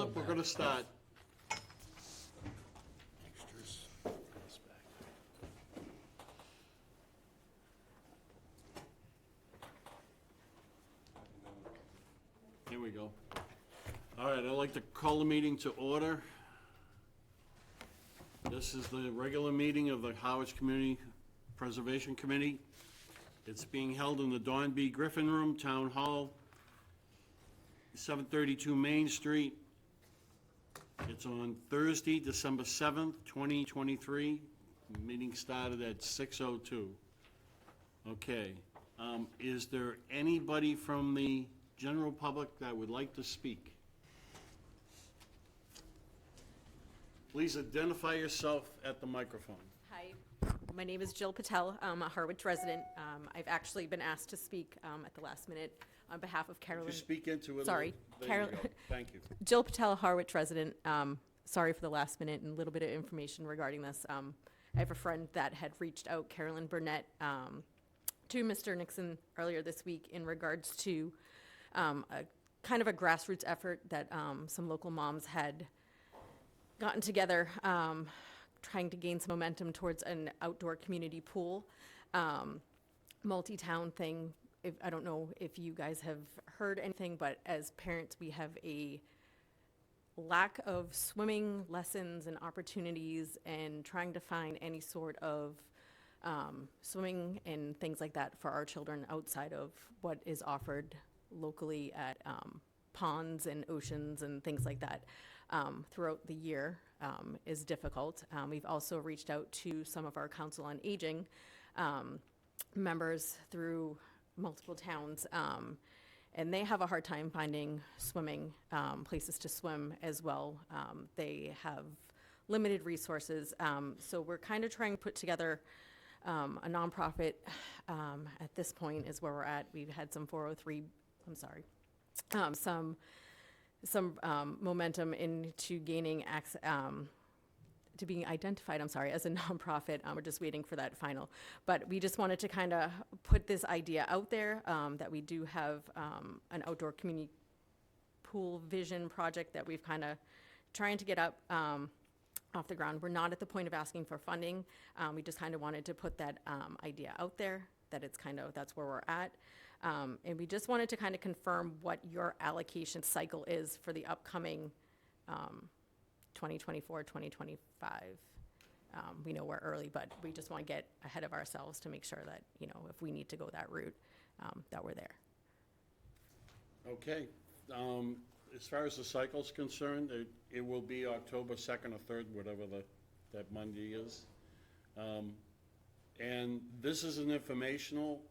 Nope, we're gonna start. Here we go. All right, I'd like to call the meeting to order. This is the regular meeting of the Harwich Community Preservation Committee. It's being held in the Don B. Griffin Room, Town Hall, 732 Main Street. It's on Thursday, December 7th, 2023. Meeting started at 6:02. Okay. Is there anybody from the general public that would like to speak? Please identify yourself at the microphone. Hi, my name is Jill Patel. I'm a Harwich resident. I've actually been asked to speak at the last minute on behalf of Carolyn. Could you speak into it? Sorry, There you go. Thank you. Jill Patel, Harwich resident. Sorry for the last minute and a little bit of information regarding this. I have a friend that had reached out, Carolyn Burnett, to Mr. Nixon earlier this week in regards to a kind of a grassroots effort that some local moms had gotten together, trying to gain some momentum towards an outdoor community pool, multi-town thing. I don't know if you guys have heard anything, but as parents, we have a lack of swimming lessons and opportunities, and trying to find any sort of swimming and things like that for our children outside of what is offered locally at ponds and oceans and things like that throughout the year is difficult. We've also reached out to some of our Council on Aging members through multiple towns, and they have a hard time finding swimming places to swim as well. They have limited resources, so we're kind of trying to put together a nonprofit. At this point is where we're at. We've had some 403, some momentum into gaining access, to being identified, as a nonprofit. We're just waiting for that final. But we just wanted to kind of put this idea out there, that we do have an outdoor community pool vision project that we've kind of trying to get up off the ground. We're not at the point of asking for funding. We just kind of wanted to put that idea out there, that it's kind of, that's where we're at. And we just wanted to kind of confirm what your allocation cycle is for the upcoming 2024, 2025. We know we're early, but we just want to get ahead of ourselves to make sure that, if we need to go that route, that we're there. Okay. As far as the cycle's concerned, it will be October 2nd or 3rd, whatever that Monday is. And this is an informational,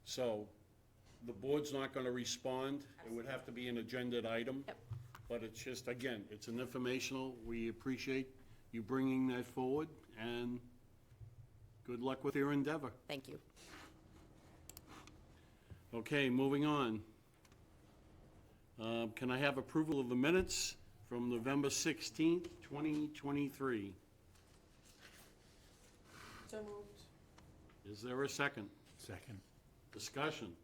so the board's not going to respond. It would have to be an agended item. Yep. But it's just, again, it's an informational. We appreciate you bringing that forward, and good luck with your endeavor. Thank you. Okay, moving on. Can I have approval of the minutes from November 16th, 2023? So moved. Is there a second? Second. Discussion?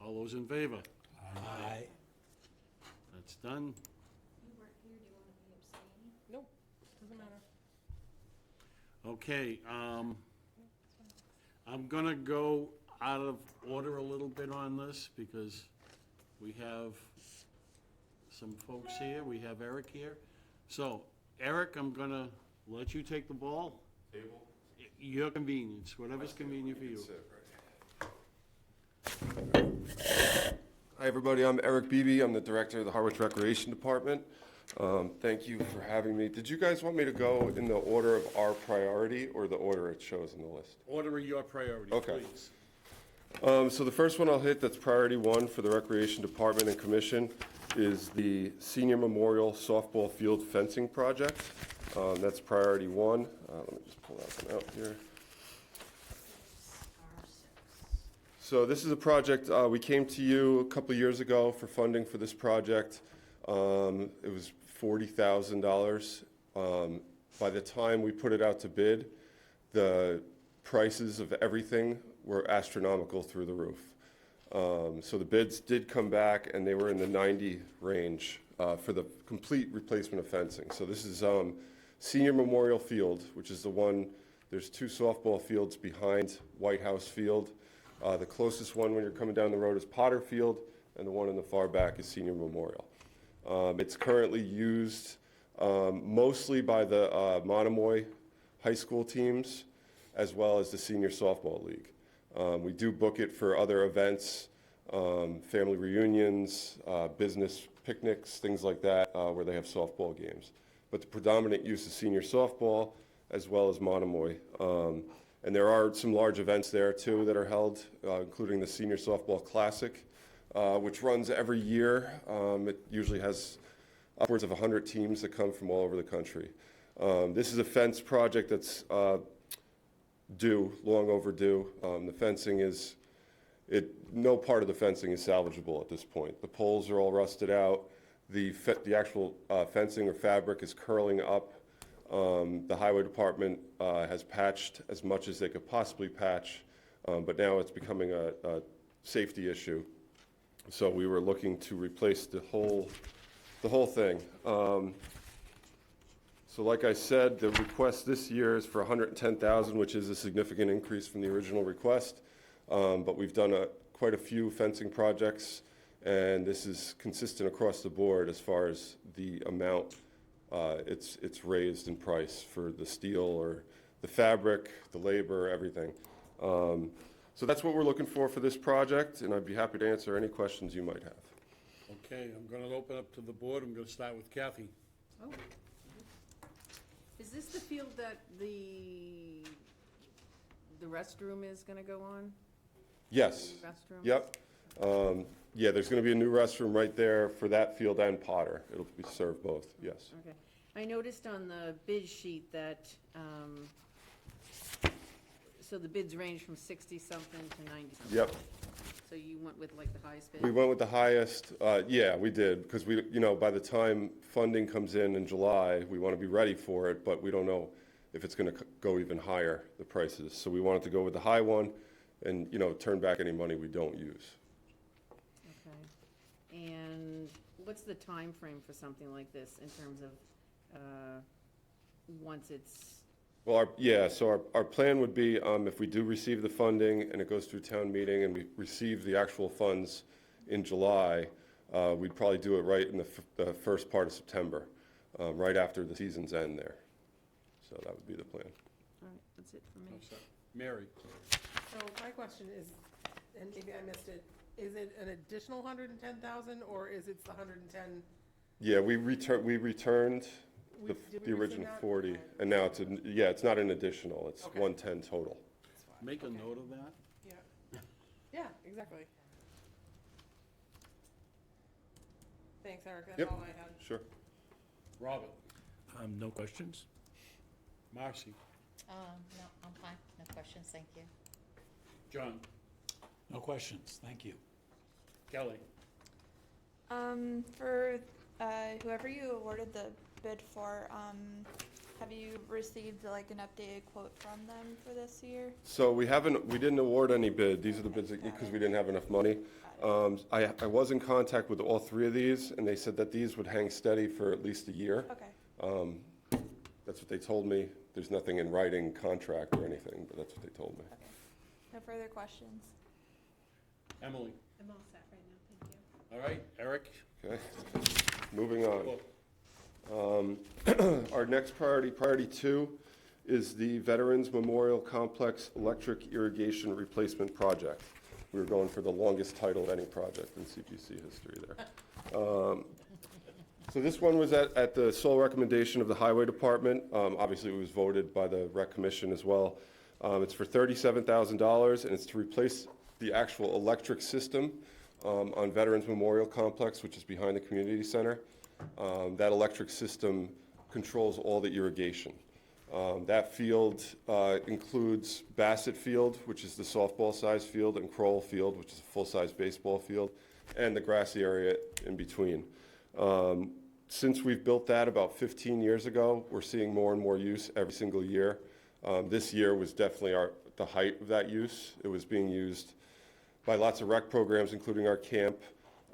All those in favor? Aye. That's done. You weren't here, do you want to be abstaining? Nope, doesn't matter. Okay, I'm gonna go out of order a little bit on this because we have some folks here. We have Eric here. So, Eric, I'm gonna let you take the ball. Table? Your convenience, whatever's convenient for you. Hi, everybody. I'm Eric Beebe. I'm the director of the Harwich Recreation Department. Thank you for having me. Did you guys want me to go in the order of our priority or the order it shows in the list? Order your priority, Okay. please. So the first one I'll hit, that's priority one for the Recreation Department and Commission, is the Senior Memorial Softball Field Fencing Project. That's priority one. Let me just pull that one out here. So this is a project, we came to you a couple of years ago for funding for this project. It was $40,000. By the time we put it out to bid, the prices of everything were astronomical through the roof. So the bids did come back and they were in the 90 range for the complete replacement of fencing. So this is Senior Memorial Field, which is the one, there's two softball fields behind White House Field. The closest one when you're coming down the road is Potter Field, and the one in the far back is Senior Memorial. It's currently used mostly by the Monomoy high school teams, as well as the Senior Softball League. We do book it for other events, family reunions, business picnics, things like that, where they have softball games. But the predominant use is senior softball, as well as Monomoy. And there are some large events there, too, that are held, including the Senior Softball Classic, which runs every year. It usually has upwards of 100 teams that come from all over the country. This is a fence project that's long overdue. The fencing is, no part of the fencing is salvageable at this point. The poles are all rusted out. The actual fencing or fabric is curling up. The highway department has patched as much as they could possibly patch, but now it's becoming a safety issue. So we were looking to replace the whole thing. So like I said, the request this year is for $110,000, which is a significant increase from the original request. But we've done quite a few fencing projects, and this is consistent across the board as far as the amount it's raised in price for the steel or the fabric, the labor, everything. So that's what we're looking for this project, and I'd be happy to answer any questions you might have. Okay, I'm gonna open up to the board. I'm gonna start with Kathy. Oh. Is this the field that the restroom is gonna go on? Yes. The restroom? Yep. Yeah, there's going to be a new restroom right there for that field and Potter. It'll be served both, yes. Okay. I noticed on the bid sheet that, so the bids range from 60-something to 90-something. Yep. So you went with like the highest bid? We went with the highest, yeah, we did, because by the time funding comes in July, we want to be ready for it, but we don't know if it's going to go even higher, the prices. So we wanted to go with the high one and, turn back any money we don't use. Okay. And what's the time frame for something like this in terms of, once it's? Well, so our plan would be, if we do receive the funding and it goes through town meeting and we receive the actual funds in July, we'd probably do it right in the first part of September, right after the season's end there. So that would be the plan. All right, that's it for me. Mary? So my question is, and maybe I missed it, is it an additional 110,000 or is it the 110? Yeah, we returned Did we the original rescind that? 40, Okay. and now it's not an additional, it's Okay. 110 total. That's fine. Make a Okay. note of that. Yeah. Yeah, exactly. Thanks, Eric, that's Yep. all I had. Sure. Robert? No questions? Marcy? No, I'm fine, no questions, thank you. John? No questions, thank you. Kelly? For whoever you awarded the bid for, have you received like an updated quote from them for this year? So we didn't award any bid, these are the bids because we didn't have enough money. I was in contact with all three of these, and they said that these would hang steady for at least a year. Okay, That's what they told me. There's nothing in writing, contract or anything, but that's what they told me. okay. No further questions. Emily? I'm all set right now, thank you. All right, Eric? Okay, moving on. Cool. Our next priority 2, is the Veterans Memorial Complex Electric Irrigation Replacement Project. We were going for the longest title of any project in CPC history there. So this one was at the sole recommendation of the Highway Department. Obviously, it was voted by the Rec Commission as well. It's for $37,000, and it's to replace the actual electric system on Veterans Memorial Complex, which is behind the community center. That electric system controls all the irrigation. That field includes Bassett Field, which is the softball-sized field, and Crowell Field, which is a full-size baseball field, and the grassy area in between. Since we've built that about 15 years ago, we're seeing more and more use every single year. This year was definitely the height of that use. It was being used by lots of rec programs, including our camp.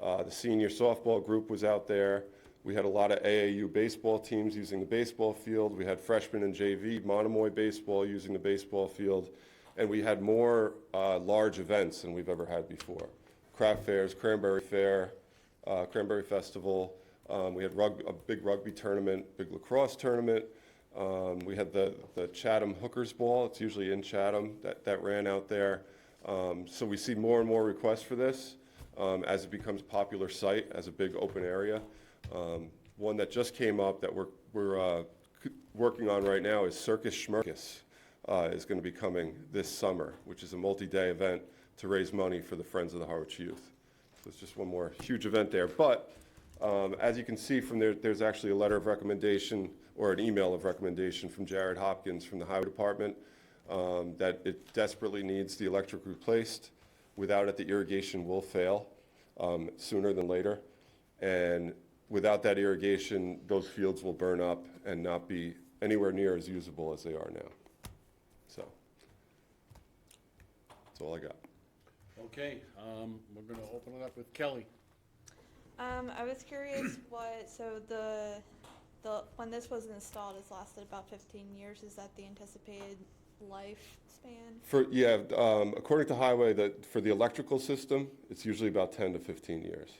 The senior softball group was out there. We had a lot of AAU baseball teams using the baseball field. We had freshmen and JV Monomoy baseball using the baseball field. And we had more large events than we've ever had before. Craft fairs, Cranberry Fair, Cranberry Festival. We had a big rugby tournament, big lacrosse tournament. We had the Chatham Hookers Ball. It's usually in Chatham that ran out there. So we see more and more requests for this as it becomes a popular site, as a big open area. One that just came up that we're working on right now is Circus Schmirkus. Is going to be coming this summer, which is a multi-day event to raise money for the Friends of the Harwich Youth. So it's just one more huge event there. But as you can see from there, there's actually a letter of recommendation or an email of recommendation from Jared Hopkins from the Highway Department that it desperately needs the electric replaced. Without it, the irrigation will fail sooner than later. And without that irrigation, those fields will burn up and not be anywhere near as usable as they are now. So, that's all I got. Okay, we're gonna open it up with Kelly. I was curious so when this was installed, it's lasted about 15 years. Is that the anticipated lifespan? According to Highway, for the electrical system, it's usually about 10 to 15 years.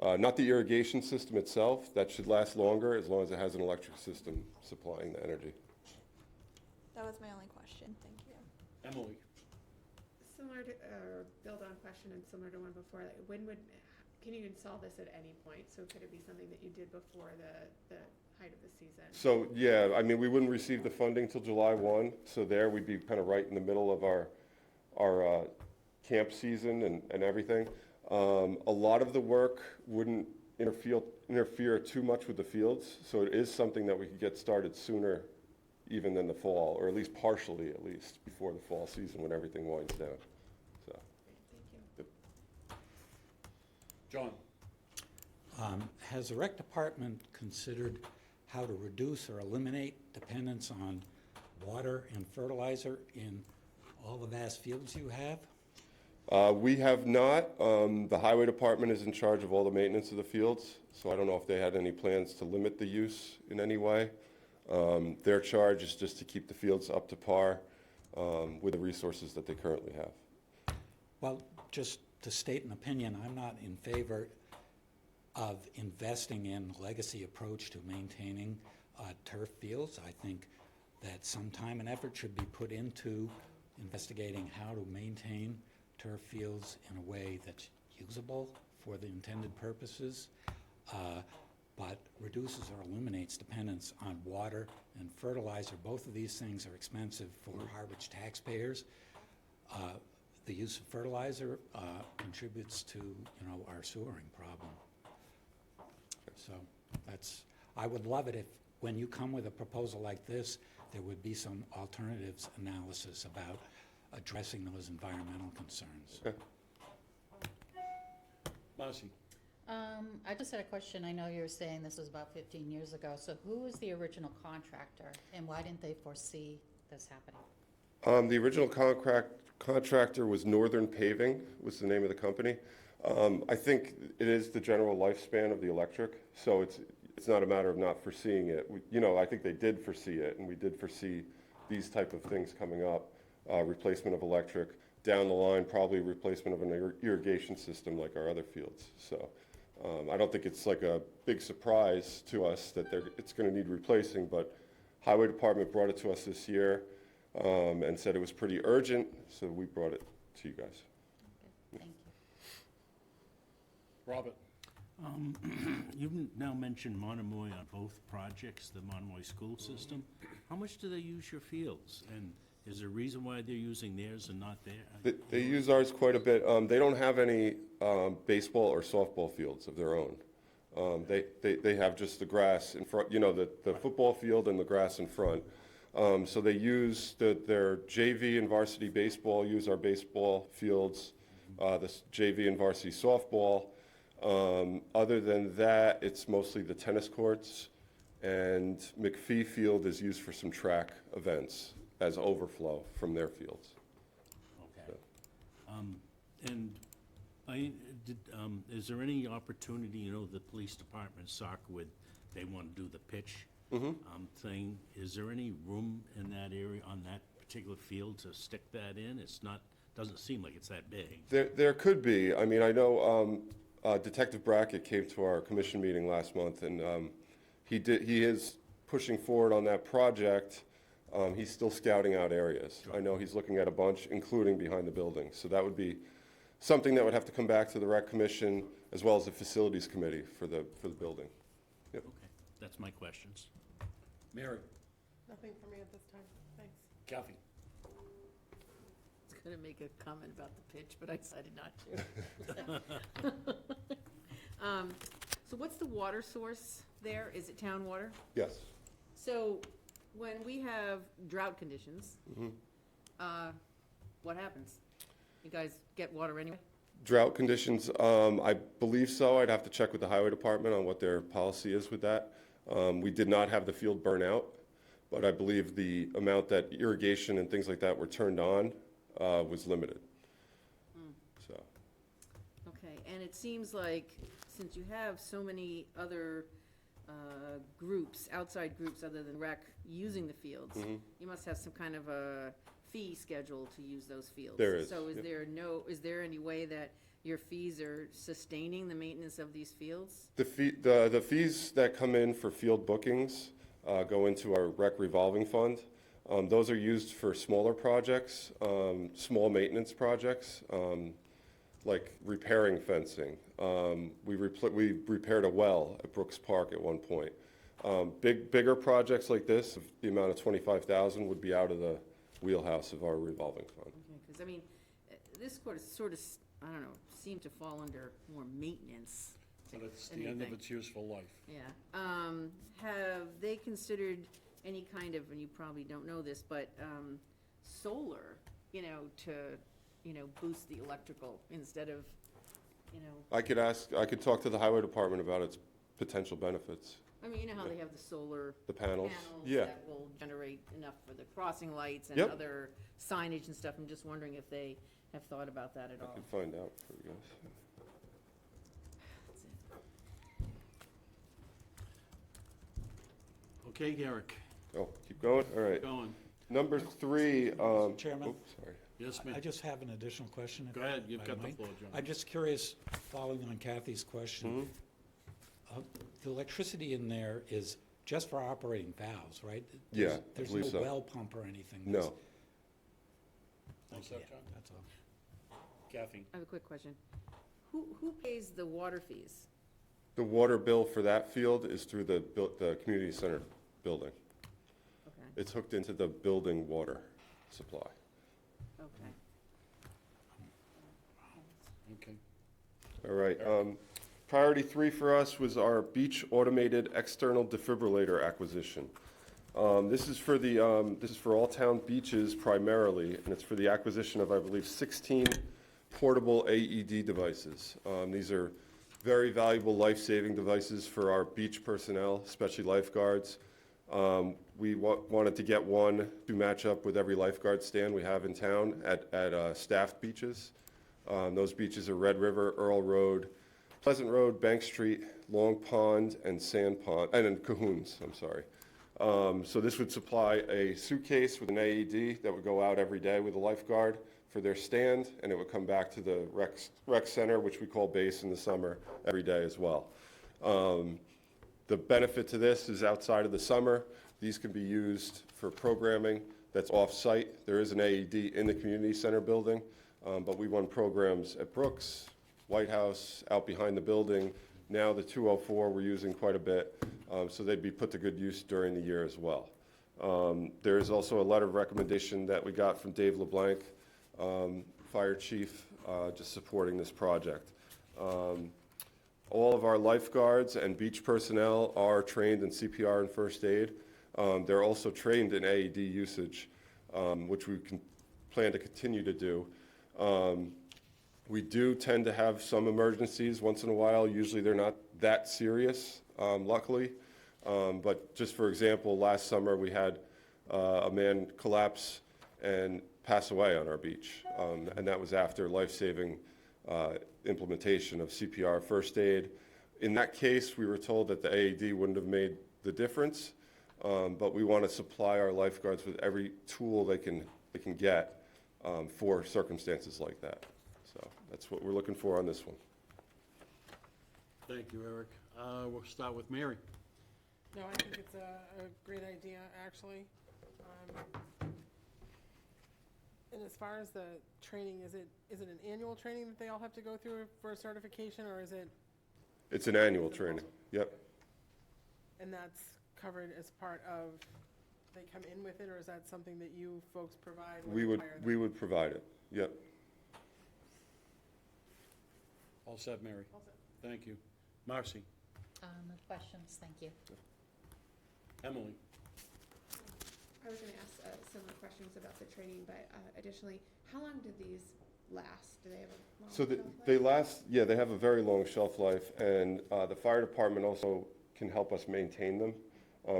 Not the irrigation system itself, that should last longer as long as it has an electric system supplying the energy. That was my only question. Thank you. Emily? Similar to, build on question and similar to one before, like can you install this at any point? So could it be something that you did before the height of the season? So, yeah, I mean, we wouldn't receive the funding till July 1, so there we'd be kind of right in the middle of our camp season and everything. A lot of the work wouldn't interfere too much with the fields, so it is something that we could get started sooner even than the fall, or at least partially before the fall season when everything winds down. So. Thank you. John? Has the rec department considered how to reduce or eliminate dependence on water and fertilizer in all the vast fields you have? We have not. The highway department is in charge of all the maintenance of the fields, so I don't know if they had any plans to limit the use in any way. Their charge is just to keep the fields up to par with the resources that they currently have. Well, just to state an opinion, I'm not in favor of investing in a legacy approach to maintaining turf fields. I think that some time and effort should be put into investigating how to maintain turf fields in a way that's usable for the intended purposes, but reduces or eliminates dependence on water and fertilizer. Both of these things are expensive for Harwich taxpayers. The use of fertilizer contributes to, our sewering problem. So I would love it if, when you come with a proposal like this, there would be some alternatives analysis about addressing those environmental concerns. Okay. Marcy? I just had a question. I know you were saying this was about 15 years ago. So who was the original contractor, and why didn't they foresee this happening? The original contractor was Northern Paving, was the name of the company. I think it is the general lifespan of the electric, so it's not a matter of not foreseeing it. I think they did foresee it, and we did foresee these type of things coming up, replacement of electric, down the line probably replacement of an irrigation system like our other fields. So I don't think it's like a big surprise to us that it's going to need replacing, but Highway Department brought it to us this year and said it was pretty urgent, so we brought it to you guys. Okay, thank you. Robert? You've now mentioned Monomoy on both projects, the Monomoy school system. How much do they use your fields? And is there a reason why they're using theirs and not theirs? They use ours quite a bit. They don't have any baseball or softball fields of their own. They have just the grass in front, the football field and the grass in front. So they use their JV and varsity baseball, use our baseball fields, the JV and varsity softball. Other than that, it's mostly the tennis courts, and McPhee Field is used for some track events as overflow from their fields. Okay. And Is there any opportunity, you know, the police department soccer they want to do the pitch thing? Is there any room in that area, on that particular field, to stick that in? It's not, doesn't seem like it's that big. There could be. I mean, I know Detective Brackett came to our commission meeting last month, and he is pushing forward on that project. He's still scouting out areas. I know he's looking at a bunch, including behind the building. So that would be something that would have to come back to the rec commission as well as the facilities committee for the building. Yep. Okay, that's my questions. Mary? Nothing for me at this time, thanks. Kathy? I was gonna make a comment about the pitch, but I decided not to. So what's the water source there? Is it town water? Yes. So when we have drought conditions, what happens? You guys get water anyway? Drought conditions, I believe so. I'd have to check with the highway department on what their policy is with that. We did not have the field burn out, but I believe the amount that irrigation and things like that were turned on was limited. So, Okay, and it seems like since you have so many other groups, outside groups other than rec, using the fields, you must have some kind of a fee schedule to use those fields. There is, So yep. is there any way that your fees are sustaining the maintenance of these fields? the fees that come in for field bookings go into our rec revolving fund. Those are used for smaller projects, small maintenance projects, like repairing fencing. We repaired a well at Brooks Park at one point. Bigger projects like this, the amount of $25,000 would be out of the wheelhouse of our revolving fund. Okay, because I mean, this sort of, I don't know, seemed to fall under more maintenance. But it's the end of Anything. its useful life. Yeah. Have they considered any kind of, and you probably don't know this, but solar, to boost the electrical instead of, I could talk to the highway department about its potential benefits. I mean, you know how they have the solar The panels? panels Yeah. that will generate enough for the crossing lights and Yep. other signage and stuff. I'm just wondering if they have thought about that at I all. could find out for you guys. That's it. Okay, Garrick, Oh, keep going? All right. going. Number 3. Chairman? Oops, sorry. Yes, I ma'am. just have an additional question. if Go ahead, you've I got the might. floor, John. I'm just curious, following on Kathy's question, the electricity in there is just for operating valves, right? Yeah, I There's- There's believe no so. well pump or anything? No. All set, Okay, John? that's all. Kathy? I have a quick question. Who pays the water fees? The water bill for that field is through the community center building. Okay, It's hooked into the building water supply. okay. Okay. All right. Priority 3 for us was our beach automated external defibrillator acquisition. This is for all town beaches primarily, and it's for the acquisition of, I believe, 16 portable AED devices. These are very valuable life-saving devices for our beach personnel, especially lifeguards. We wanted to get one to match up with every lifeguard stand we have in town at staffed beaches. Those beaches are Red River, Earl Road, Pleasant Road, Bank Street, Long Pond, and Sand Pond, and then Cahoons, I'm sorry. So this would supply a suitcase with an AED that would go out every day with a lifeguard for their stand, and it would come back to the rec center, which we call base in the summer, every day as well. The benefit to this is outside of the summer, these can be used for programming that's off-site. There is an AED in the community center building, but we run programs at Brooks, White House, out behind the building. Now the 204 we're using quite a bit, so they'd be put to good use during the year as well. There is also a letter of recommendation that we got from Dave LeBlanc, Fire Chief, just supporting this project. All of our lifeguards and beach personnel are trained in CPR and first aid. They're also trained in AED usage, which we can plan to continue to do. We do tend to have some emergencies once in a while. Usually they're not that serious, luckily. But just for example, last summer we had a man collapse and pass away on our beach. And that was after life-saving implementation of CPR first aid. In that case, we were told that the AED wouldn't have made the difference, but we want to supply our lifeguards with every tool they can get for circumstances like that. So that's what we're looking for on this one. Thank you, Eric. We'll start with Mary. No, I think it's a great idea, actually. And as far as the training, is it an annual training that they all have to go through for a certification, or is it, It's an annual training. Yep. and that's covered as part of, they come in with it, or is that something that you folks provide when We you would, hire them? we would provide it. Yep. All set, Mary. All set. Thank you. Marcy, No questions, thank you. Emily. I was gonna ask similar questions about the training, but additionally, how long do these last? Do they have a long So shelf they life? last, yeah, they have a very long shelf life, and the fire department also can help us maintain them.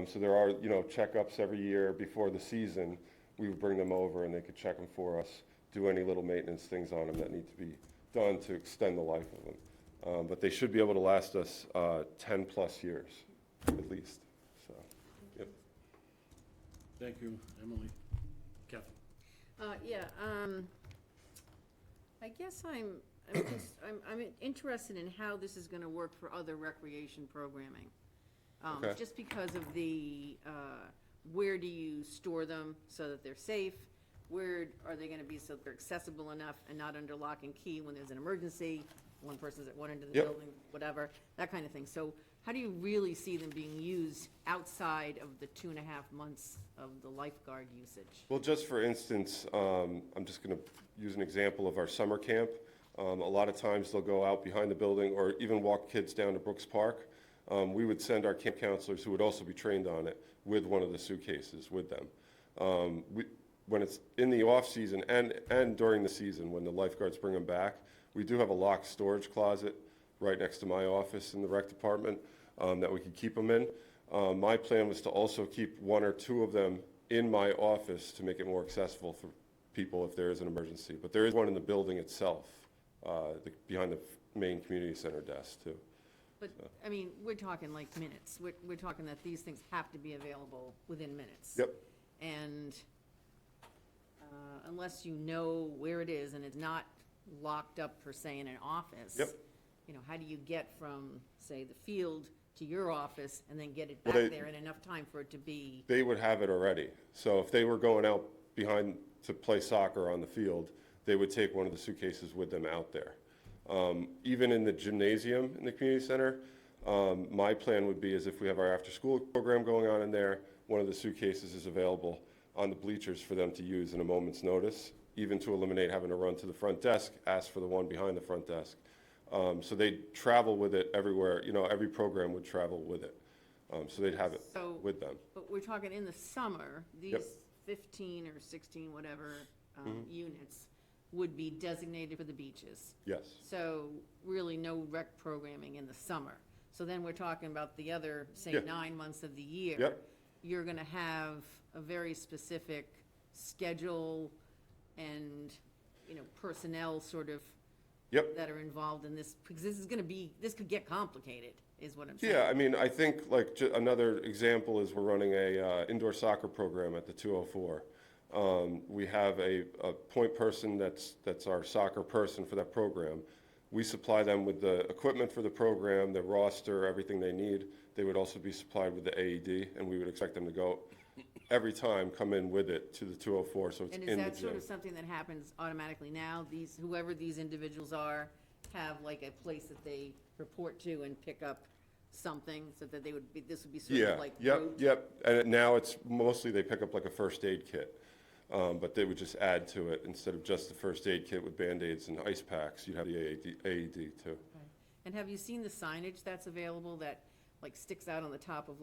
So there are, checkups every year before the season. We would bring them over and they could check them for us, do any little maintenance things on them that need to be done to extend the life of them. But they should be able to last us 10-plus years, at least, so, yep. Thank you, Emily. Kathy. I guess I'm interested in how this is gonna work for other recreation programming. Okay. Just because of the, where do you store them so that they're safe? Where are they gonna be so they're accessible enough and not under lock and key when there's an emergency? One person's at one end of the Yep. building, whatever, that kind of thing. So how do you really see them being used outside of the 2.5 months of the lifeguard usage? Well, just for instance, I'm just going to use an example of our summer camp. A lot of times they'll go out behind the building or even walk kids down to Brooks Park. We would send our camp counselors, who would also be trained on it, with one of the suitcases with them. When it's in the off-season and during the season, when the lifeguards bring them back, we do have a locked storage closet right next to my office in the rec department that we could keep them in. My plan was to also keep 1 or 2 of them in my office to make it more accessible for people if there is an emergency. But there is one in the building itself, behind the main community center desk, too. But, I mean, we're talking like minutes. We're talking that these things have to be available within minutes. Yep. And unless you know where it is and it's not locked up per se in an office. Yep. How do you get from, say, the field to your office and then get it Well, back there in enough time for it to be? They would have it already. So if they were going out behind to play soccer on the field, they would take one of the suitcases with them out there. Even in the gymnasium in the community center, my plan would be is if we have our after-school program going on in there, one of the suitcases is available on the bleachers for them to use in a moment's notice, even to eliminate having to run to the front desk, ask for the one behind the front desk. So they'd travel with it everywhere, every program would travel with it. So they'd have it So- with them. But we're talking in the summer, Yep. these 15 or 16, whatever, units would be designated for the beaches. Yes. So really no rec programming in the summer. So then we're talking about the other, say, Yeah. 9 months of the year. Yep. You're gonna have a very specific schedule and, personnel sort of Yep. that are involved in this, because this could get complicated, is what I'm saying. Yeah, I mean, I think like another example is we're running a indoor soccer program at the 204. We have a point person that's our soccer person for that program. We supply them with the equipment for the program, the roster, everything they need. They would also be supplied with the AED, and we would expect them to go every time, come in with it to the 204, so it's And in is the that sort gym. of something that happens automatically now? Whoever these individuals are, have like a place that they report to and pick up something, so that this would be sort Yeah, of like yep, rote? yep. And now it's mostly they pick up like a first aid kit. But they would just add to it, instead of just the first aid kit with Band-Aids and ice packs, you'd have the AED too. And have you seen the signage that's available that like sticks out on the top of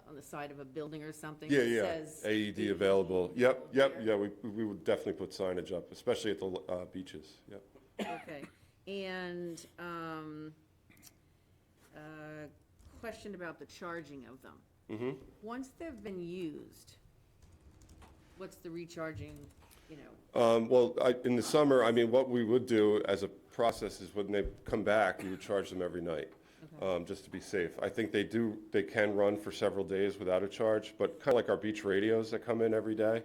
on the side of a building or something? Yeah, that yeah, says AED available. Yep, yep, here? yeah, we would definitely put signage up, especially at the beaches, yep. Okay, and, question about the charging of them. Once they've been used, what's the recharging, Well, in the summer, I mean, what we would do as a process is when they come back, you would charge them every night, just to be safe. I think they can run for several days without a charge, but kind of like our beach radios that come in every day,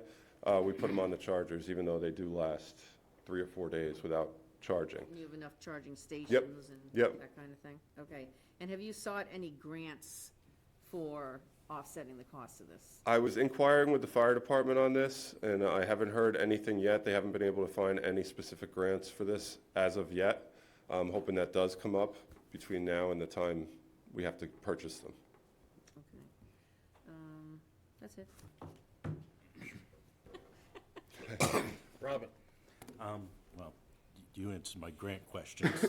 we put them on the chargers, even though they do last 3 or 4 days without charging. You have enough charging stations Yep. and Yep. that kind of thing? Okay. And have you sought any grants for offsetting the cost of this? I was inquiring with the fire department on this, and I haven't heard anything yet. They haven't been able to find any specific grants for this as of yet. I'm hoping that does come up between now and the time we have to purchase them. Okay. That's it. Robin? Well, you answered my grant question, so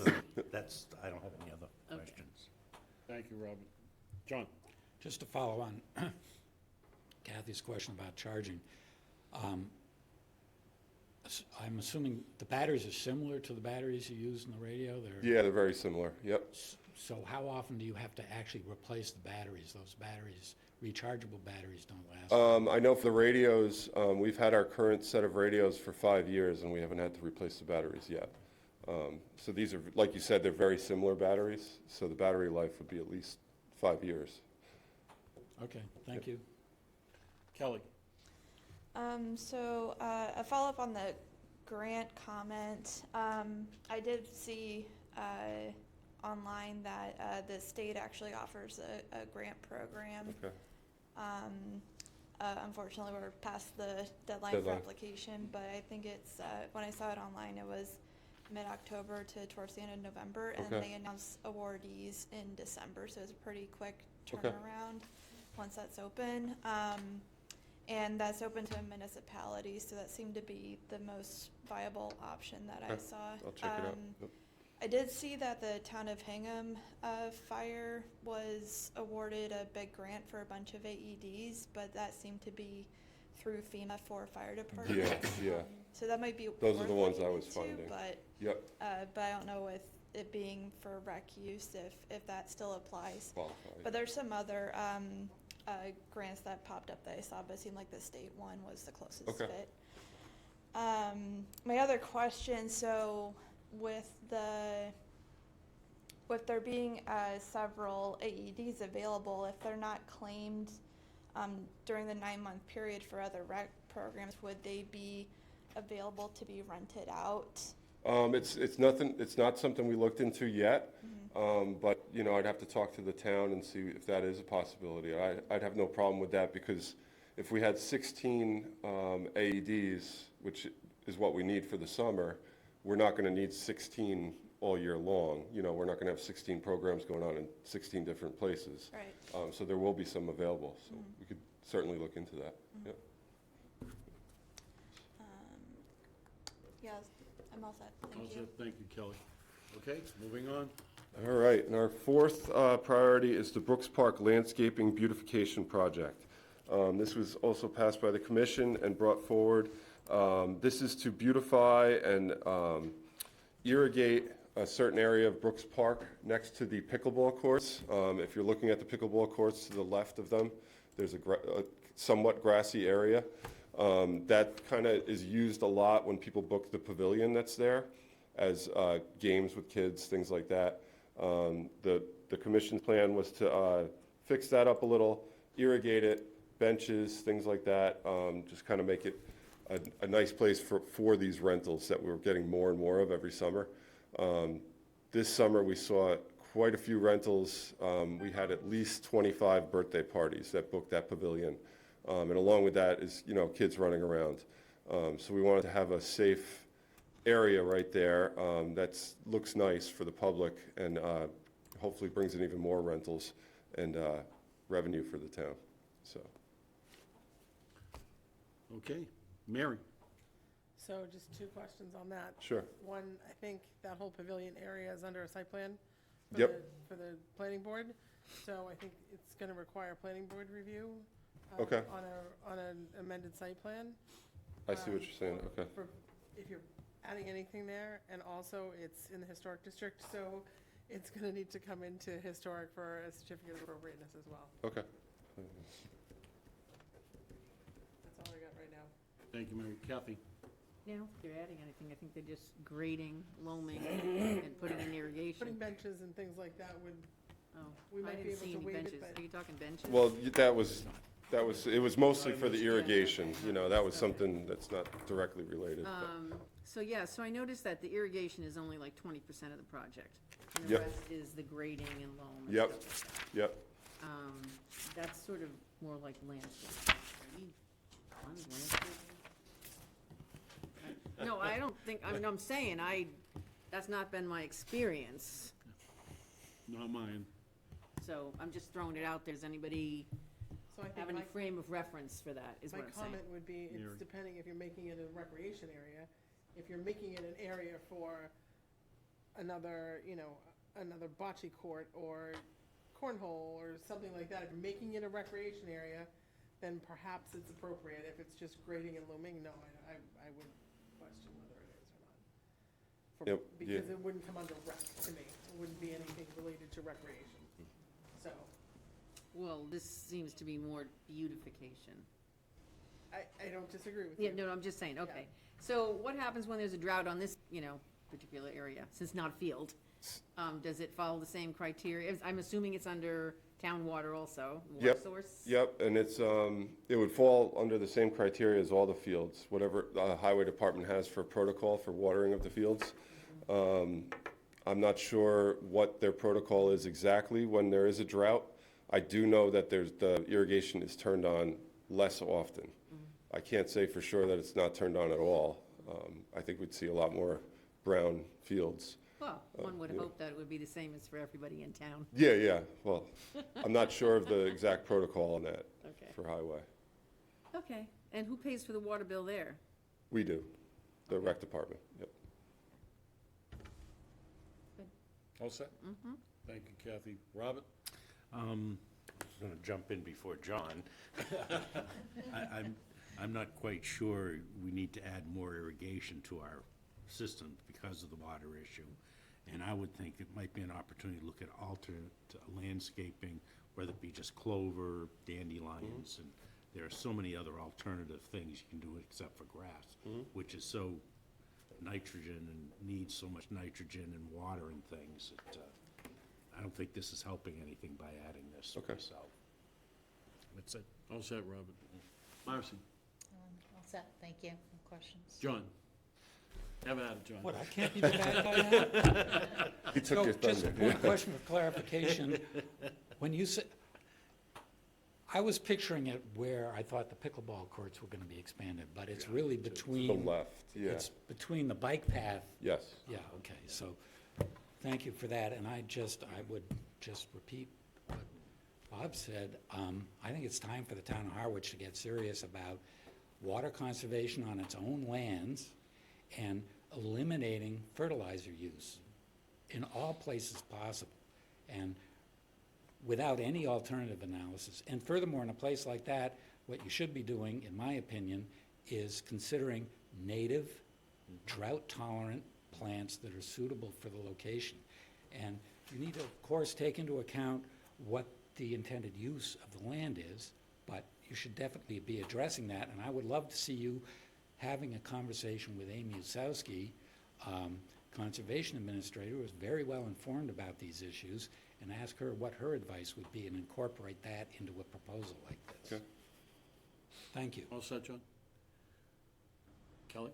that's, I don't have any other questions. Thank you, Robin. John? Just to follow on Kathy's question about charging, I'm assuming the batteries are similar to the batteries you use in the radio? Yeah, they're very similar, yep. So how often do you have to actually replace the batteries? Those batteries, rechargeable batteries don't last. I know for the radios, we've had our current set of radios for 5 years, and we haven't had to replace the batteries yet. So these are, like you said, they're very similar batteries, so the battery life would be at least 5 years. Okay, thank you. Kelly? So, a follow-up on the grant comment. I did see, online that, the state actually offers a grant program. Okay. Unfortunately, we're past the deadline for Deadline. application, but I think it's, when I saw it online, it was mid-October to towards the end of November, and Okay. they announced awardees in December, so it's a pretty quick Okay. turnaround once that's open. And that's open to municipalities, so that seemed to be the most viable option that I Okay. saw. I'll check it out. Yep. I did see that the town of Hingham Fire was awarded a big grant for a bunch of AEDs, but that seemed to be through FEMA for fire departments. Yeah. So that might be Those are the worth ones I looking was into, finding. Yep, but I don't know with it being for rec use if that still applies. qualified. But there's some other grants that popped up that I saw, but it seemed like the state one was the closest Okay. fit. My other question, so with there being several AEDs available, if they're not claimed during the 9-month period for other rec programs, would they be available to be rented out? It's nothing, it's not something we looked into yet, but, you know, I'd have to talk to the town and see if that is a possibility. I'd have no problem with that, because if we had 16 AEDs, which is what we need for the summer, we're not gonna need 16 all year long. You know, we're not gonna have 16 programs going on in 16 different places. Right. So there will be some available, so we could certainly look into that, yep. Yeah, I'm all set. Thank Also, you. thank you, Kelly. Okay, moving on. All right, and our fourth priority is the Brooks Park Landscaping Beautification Project. This was also passed by the commission and brought forward. This is to beautify and irrigate a certain area of Brooks Park next to the pickleball courts. If you're looking at the pickleball courts to the left of them, there's a somewhat grassy area. That kind of is used a lot when people book the pavilion that's there as games with kids, things like that. The commission's plan was to fix that up a little, irrigate it, benches, things like that, just kind of make it a nice place for these rentals that we're getting more and more of every summer. This summer, we saw quite a few rentals. We had at least 25 birthday parties that booked that pavilion. And along with that is, you know, kids running around. So we wanted to have a safe area right there that looks nice for the public and hopefully brings in even more rentals and revenue for the town, so. Okay, Mary? So just 2 questions on that. Sure. One, I think that whole pavilion area is under a site plan for Yep. for the planning board. So I think it's gonna require planning board review. Okay. On an amended site plan. I see what you're saying, okay. If you're adding anything there, and also it's in the historic district, so it's gonna need to come into historic for a certificate of appropriateness as well. Okay. That's all I got right now. Thank you, Mary. Kathy? Yeah, I don't think they're adding anything. I think they're just grading, loaming, and putting in Putting irrigation. benches and things like that would, Oh, we I might be didn't able see to any waive it, benches. but- Are you talking benches? Well, it was mostly for the irrigation, you know, that was something that's not directly related. but- So I noticed that the irrigation is only like 20% of the project. And the Yep. rest is the grading and loam and Yep. stuff like that. Yep, That's sort of more like landscape. Are we on landscaping? No, I don't think, I'm saying, that's not been my experience. Not mine. So I'm just throwing it out there. Does anybody so I have think any my, frame of reference for that, is my what I'm saying. comment would be, Mary. it's depending if you're making it a recreation area. If you're making it an area for another, you know, another bocce court or cornhole or something like that, if you're making it a recreation area, then perhaps it's appropriate. If it's just grading and looming, no, I would question whether it is or not. Yep, Because it wouldn't come under rec to me. It wouldn't be anything related to recreation. So, Well, this seems to be more beautification. I don't disagree with Yeah, you. no, I'm just saying, okay. So what happens when there's a drought on this, particular area, since it's not a field? Does it follow the same criteria? I'm assuming it's under town water also, water Yep, source? yep, and it would fall under the same criteria as all the fields, whatever the highway department has for protocol for watering of the fields. I'm not sure what their protocol is exactly when there is a drought. I do know that the irrigation is turned on less often. I can't say for sure that it's not turned on at all. I think we'd see a lot more brown fields. Well, one would yeah. hope that it would be the same as for everybody in town. Yeah, well, I'm not sure of the exact protocol on that Okay. for highway. Okay, and who pays for the water bill there? We do, the rec department, yep. All set? Mm-hmm. Thank you, Kathy. Robert? I'm going to jump in before John. I'm not quite sure we need to add more irrigation to our system because of the water issue. And I would think it might be an opportunity to look at alternate landscaping, whether it be just clover, dandelions, and there are so many other alternative things you can do except for grass, which is so nitrogen and needs so much nitrogen and water and things. I don't think this is helping anything by adding this Okay. myself. That's it. All set, Robert. Marcy? All set, thank you. No questions? John? Have at it, John. What, I can't be the bad guy now? He took So your just thunder. one question for clarification. When you said, I was picturing it where I thought the pickleball courts were gonna be expanded, but it's really To the between. left, yeah, It's between the bike path. yes. Yeah, okay, so, thank you for that, and I would just repeat what Bob said. I think it's time for the town of Harwich to get serious about water conservation on its own lands and eliminating fertilizer use in all places possible, and without any alternative analysis. And furthermore, in a place like that, what you should be doing, in my opinion, is considering native, drought-tolerant plants that are suitable for the location. And you need to, of course, take into account what the intended use of the land is, but you should definitely be addressing that. And I would love to see you having a conversation with Amy Osowski, Conservation Administrator, who is very well informed about these issues, and ask her what her advice would be and incorporate that into a proposal like this. Okay. Thank you. All set, John? Kelly?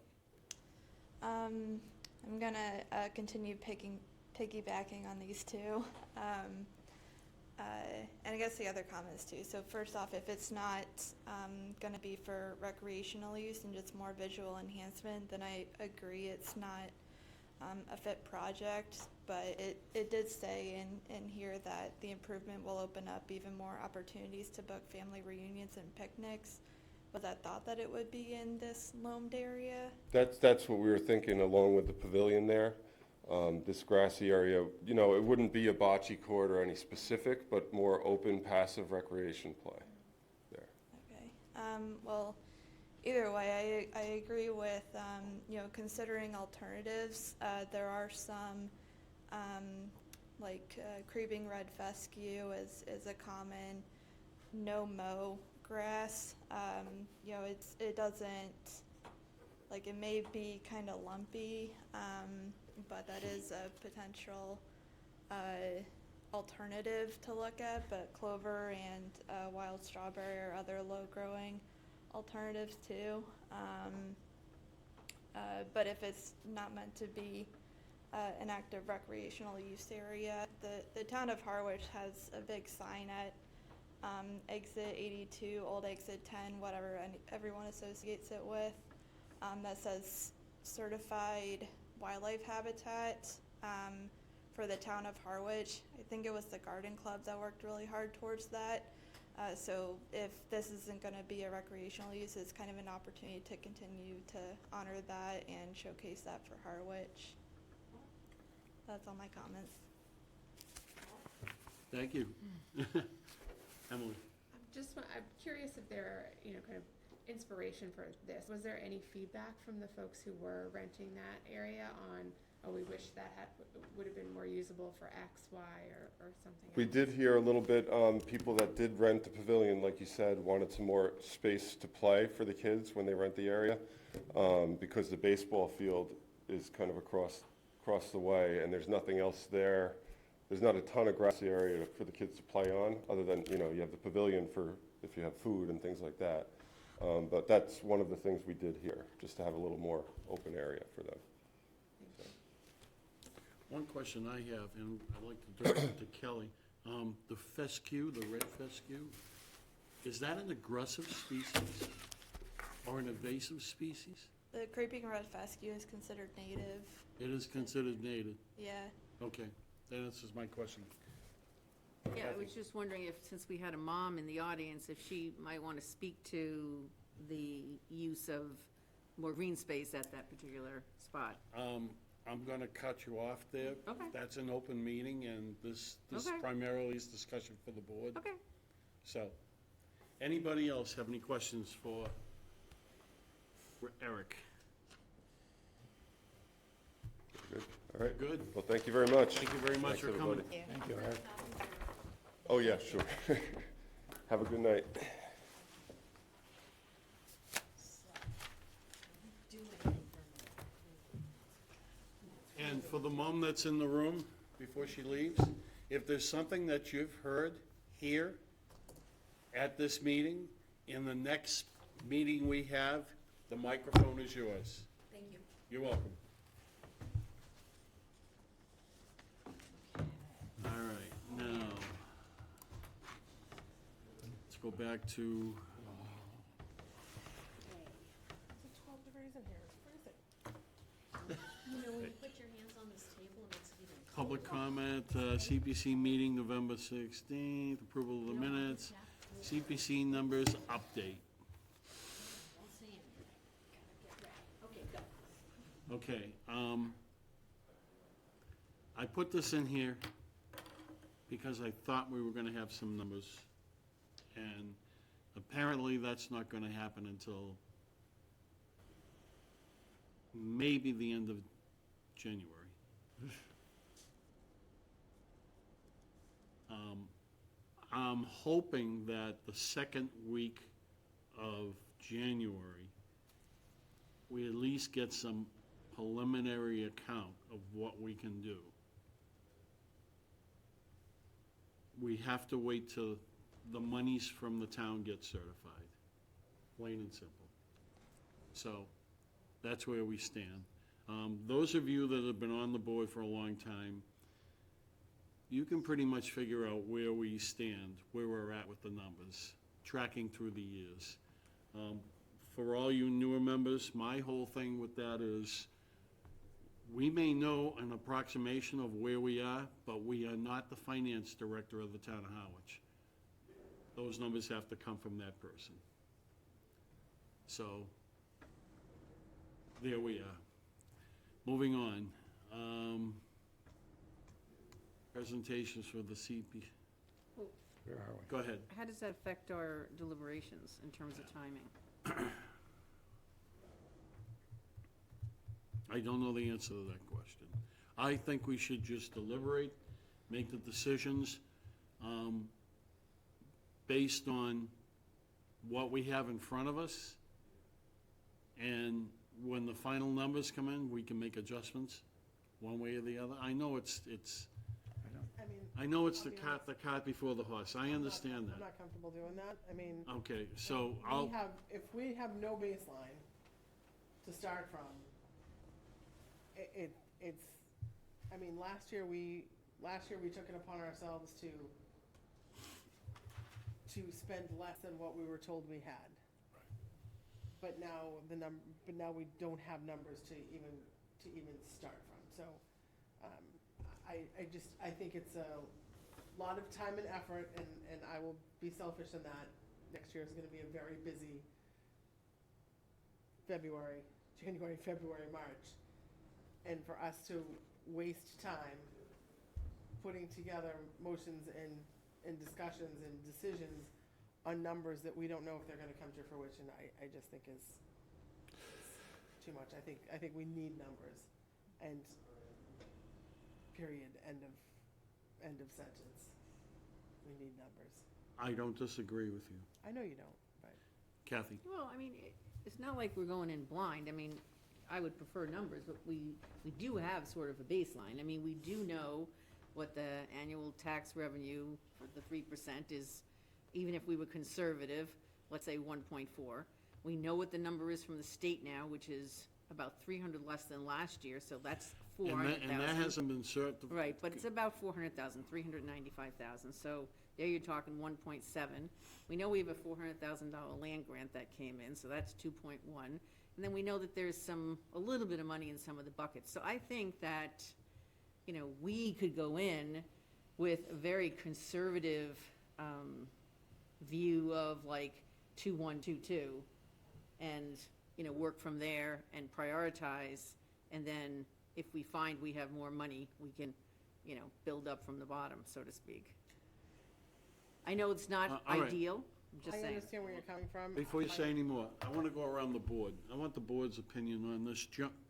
I'm gonna continue piggybacking on these two. And I guess the other comments too. So first off, if it's not gonna be for recreational use and just more visual enhancement, then I agree it's not a fit project. But it did say in here that the improvement will open up even more opportunities to book family reunions and picnics. Was that thought that it would be in this loamed area? That's what we were thinking, along with the pavilion there. This grassy area, you know, it wouldn't be a bocce court or any specific, but more open, passive recreation play there. Okay, well, either way, I agree with, considering alternatives. There are some, creeping red fescue is a common no-mow grass. It doesn't Like, it may be kind of lumpy, but that is a potential alternative to look at. But clover and wild strawberry are other low-growing alternatives too. But if it's not meant to be an active recreational use area, the town of Harwich has a big sign at exit 82, old exit 10, whatever everyone associates it with, that says certified wildlife habitat for the town of Harwich. I think it was the garden club that worked really hard towards that. So if this isn't going to be a recreational use, it's kind of an opportunity to continue to honor that and showcase that for Harwich. That's all my comments. Thank you. Emily? I'm curious if there are, kind of inspiration for this. Was there any feedback from the folks who were renting that area on, oh, we wish that would have been more usable for X, Y, or something We else? did hear a little bit, people that did rent the pavilion, like you said, wanted some more space to play for the kids when they rent the area, because the baseball field is kind of across the way, and there's nothing else there. There's not a ton of grassy area for the kids to play on, other than, you have the pavilion for if you have food and things like that. But that's one of the things we did here, just to have a little more open area for them. One question I have, and I'd like to direct it to Kelly. The fescue, the red fescue, is that an aggressive species or an invasive species? The creeping red fescue is considered native. It is considered native. Yeah. Okay, that answers my question. Yeah, I was just wondering if, since we had a mom in the audience, if she might want to speak to the use of more green space at that particular spot. I'm going to cut you off there. Okay. That's an open meeting, and this Okay. primarily is discussion for the board. Okay. So, anybody else have any questions for Eric? Good, all right. Good. Well, thank you very much. Thank you very much Thanks, for coming. everybody. Thank you, Eric. Oh, yeah, sure. Have a good night. And for the mom that's in the room, before she leaves, if there's something that you've heard here at this meeting, in the next meeting we have, the microphone is yours. Thank you. You're welcome. All right, now, let's go back to, It's 12 degrees in here, it's freezing. When you put your hands on this table and it's even public comment, CPC meeting November 16th, approval of the minutes, CPC numbers update. Okay, I put this in here because I thought we were gonna have some numbers, and apparently that's not gonna happen until maybe the end of January. I'm hoping that the second week of January, we at least get some preliminary account of what we can do. We have to wait till the monies from the town get certified, plain and simple. So, that's where we stand. Those of you that have been on the board for a long time, you can pretty much figure out where we stand, where we're at with the numbers, tracking through the years. For all you newer members, my whole thing with that is, we may know an approximation of where we are, but we are not the finance director of the town of Harwich. Those numbers have to come from that person. So, there we are. Moving on. Presentations for the CP. Where are we? Go ahead. How does that affect our deliberations in terms of timing? I don't know the answer to that question. I think we should just deliberate, make the decisions based on what we have in front of us and when the final numbers come in, we can make adjustments, one way or the other? I know it's, I mean. I know it's I'll be honest, the cart before the horse, I understand I'm that. not comfortable doing that. I mean. Okay, so I'll, If we have no baseline to start from, it's, I mean, last year we took it upon ourselves to spend less than what we were told we had. But now we don't have numbers to even start from, so, I think it's a lot of time and effort, and I will be selfish in that. Next year is gonna be a very busy January, February, March. And for us to waste time putting together motions and discussions and decisions on numbers that we don't know if they're gonna come to fruition, I just think is too much. I think we need numbers, and period, end of sentence. We need numbers. I don't disagree with you. I know you don't, but. Kathy? Well, I mean, it's not like we're going in blind. I mean, I would prefer numbers, but we do have sort of a baseline. I mean, we do know what the annual tax revenue for the 3% is, even if we were conservative, let's say 1.4. We know what the number is from the state now, which is about 300 less than last year, so that's 400,000. And that hasn't been certified. Right, but it's about 400,000, 395,000, so there you're talking 1.7. We know we have a $400,000 land grant that came in, so that's 2.1. And then we know that there's a little bit of money in some of the buckets. So I think that, we could go in with a very conservative view of like 2-1-2-2, and, work from there and prioritize, and then if we find we have more money, we can, build up from the bottom, so to speak. I know it's not all right. ideal, I'm just I saying. understand where you're coming from. Before you say any more, I want to go around the board. I want the board's opinion on this.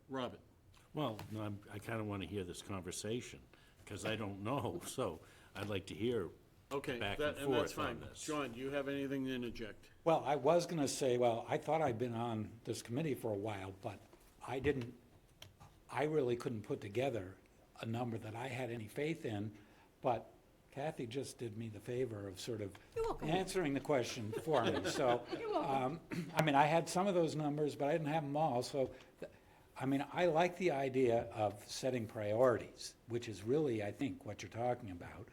Robert? Well, no, I kind of want to hear this conversation, because I don't know, so I'd like to hear Okay, back and and that's forth on fine. this. John, do you have anything to interject? Well, I was going to say, I thought I'd been on this committee for a while, but I really couldn't put together a number that I had any faith in, but Kathy just did me the favor of sort of You're welcome. answering the question for me. So, You're welcome. I had some of those numbers, but I didn't have them all. So, I like the idea of setting priorities, which is really, I think, what you're talking about.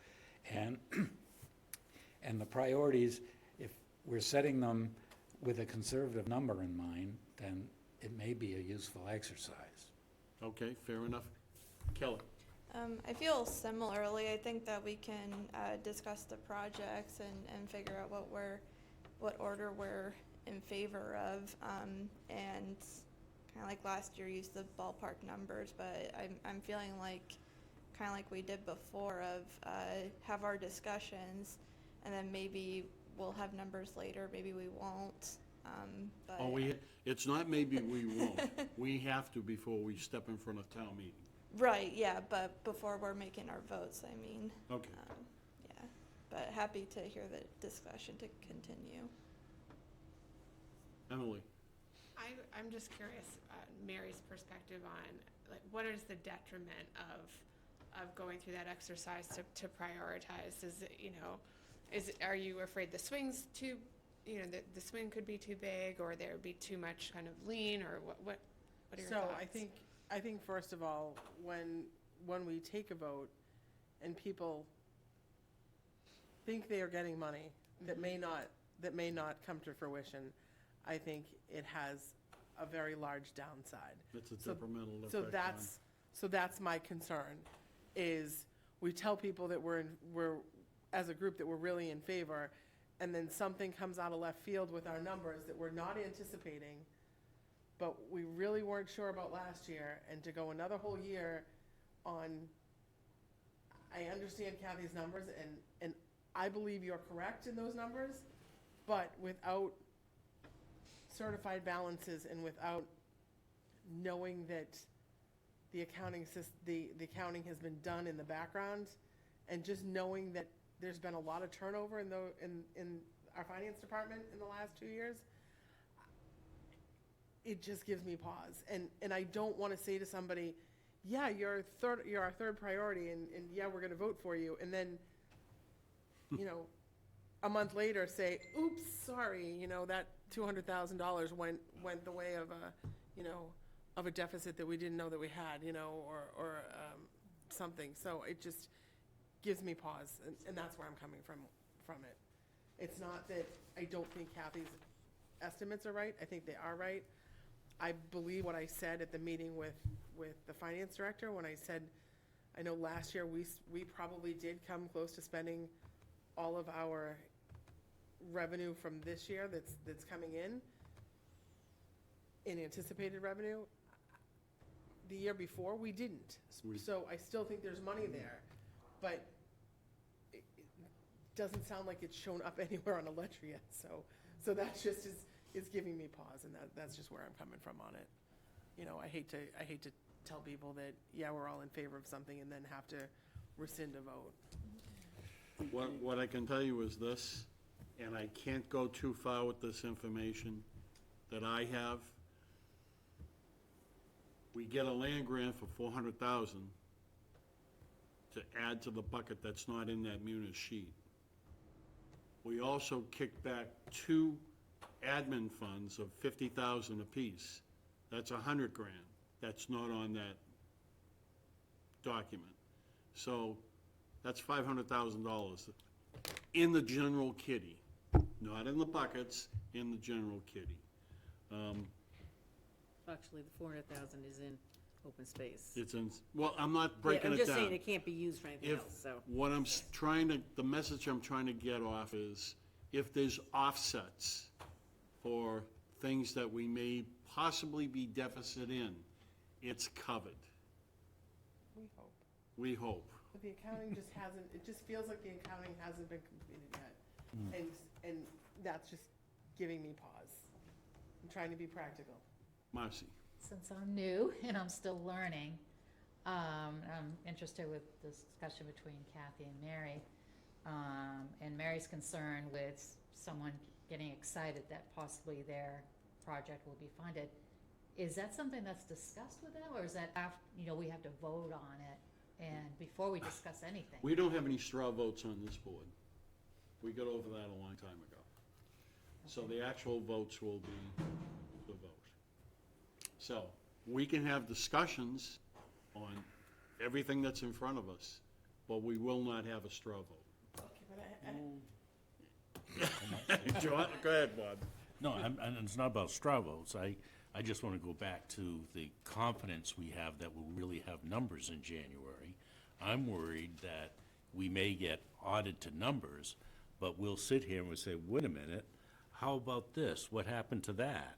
And the priorities, if we're setting them with a conservative number in mind, then it may be a useful exercise. Okay, fair enough. Kelly? I feel similarly. I think that we can discuss the projects and figure out what order we're in favor of, and kind of like last year, use the ballpark numbers. But I'm feeling like kind of like we did before of have our discussions, and then maybe we'll have numbers later. Maybe we won't. But It's not maybe we won't. We have to before we step in front of town meeting. right, yeah. But before we're making our votes, I mean. Okay. Yeah, but happy to hear the discussion to continue. Emily? I'm just curious, Mary's perspective on, like, what is the detriment of going through that exercise to prioritize? Is it, are you afraid the swing's too, the swing could be too big, or there would be too much kind of lean, or what are your thoughts? So I think first of all, when we take a vote and people think they are getting money that may not come to fruition, I think it has a very large downside. It's a detrimental effect So on- that's my concern, is we tell people that we're as a group that we're really in favor, and then something comes out of left field with our numbers that we're not anticipating, but we really weren't sure about last year, and to go another whole year on, I understand Kathy's numbers, and I believe you're correct in those numbers, but without certified balances and without knowing that the accounting has been done in the background, and just knowing that there's been a lot of turnover in our finance department in the last 2 years, it just gives me pause. And I don't want to say to somebody, yeah, you're our third priority, and yeah, we're gonna vote for you, and then, you know, a month later say, oops, sorry, you know, that $200,000 went the way of a deficit that we didn't know that we had, you know, or something. So it just gives me pause, and that's where I'm coming from it. It's not that I don't think Kathy's estimates are right. I think they are right. I believe what I said at the meeting with the finance director, when I said, I know last year we probably did come close to spending all of our revenue from this year that's coming in anticipated revenue. The year before, we didn't. So I still think there's money there, but it doesn't sound like it's shown up anywhere on a ledger yet. So that just is giving me pause, and that's just where I'm coming from on it. You know, I hate to tell people that, yeah, we're all in favor of something and then have to rescind a vote. What I can tell you is this, and I can't go too far with this information that I have. We get a land grant for $400,000 to add to the bucket that's not in that munis sheet. We also kick back 2 admin funds of $50,000 apiece. That's $100,000. That's not on that document. So that's $500,000 in the general kitty, not in the buckets, in the general kitty. Actually, the 400,000 is in open space. It's in, well, I'm not breaking I'm it just down. saying it can't be used for anything If, else, so. what I'm trying to, the message I'm trying to get off is, if there's offsets for things that we may possibly be deficit in, it's covered. We hope. We hope. But the accounting just hasn't, it just feels like the accounting hasn't been completed yet. And that's just giving me pause. I'm trying to be practical. Marcy. Since I'm new and I'm still learning, I'm interested with the discussion between Kathy and Mary. And Mary's concerned with someone getting excited that possibly their project will be funded. Is that something that's discussed with them, or is that after, we have to vote on it and before we discuss anything? We don't have any straw votes on this board. We got over that a long time ago. So the actual votes will be the vote. So we can have discussions on everything that's in front of us, but we will not have a straw vote. Okay, but John, go ahead, Bob. No, and it's not about straw votes. I just want to go back to the confidence we have that we'll really have numbers in January. I'm worried that we may get audited to numbers, but we'll sit here and we'll say, wait a minute, how about this? What happened to that?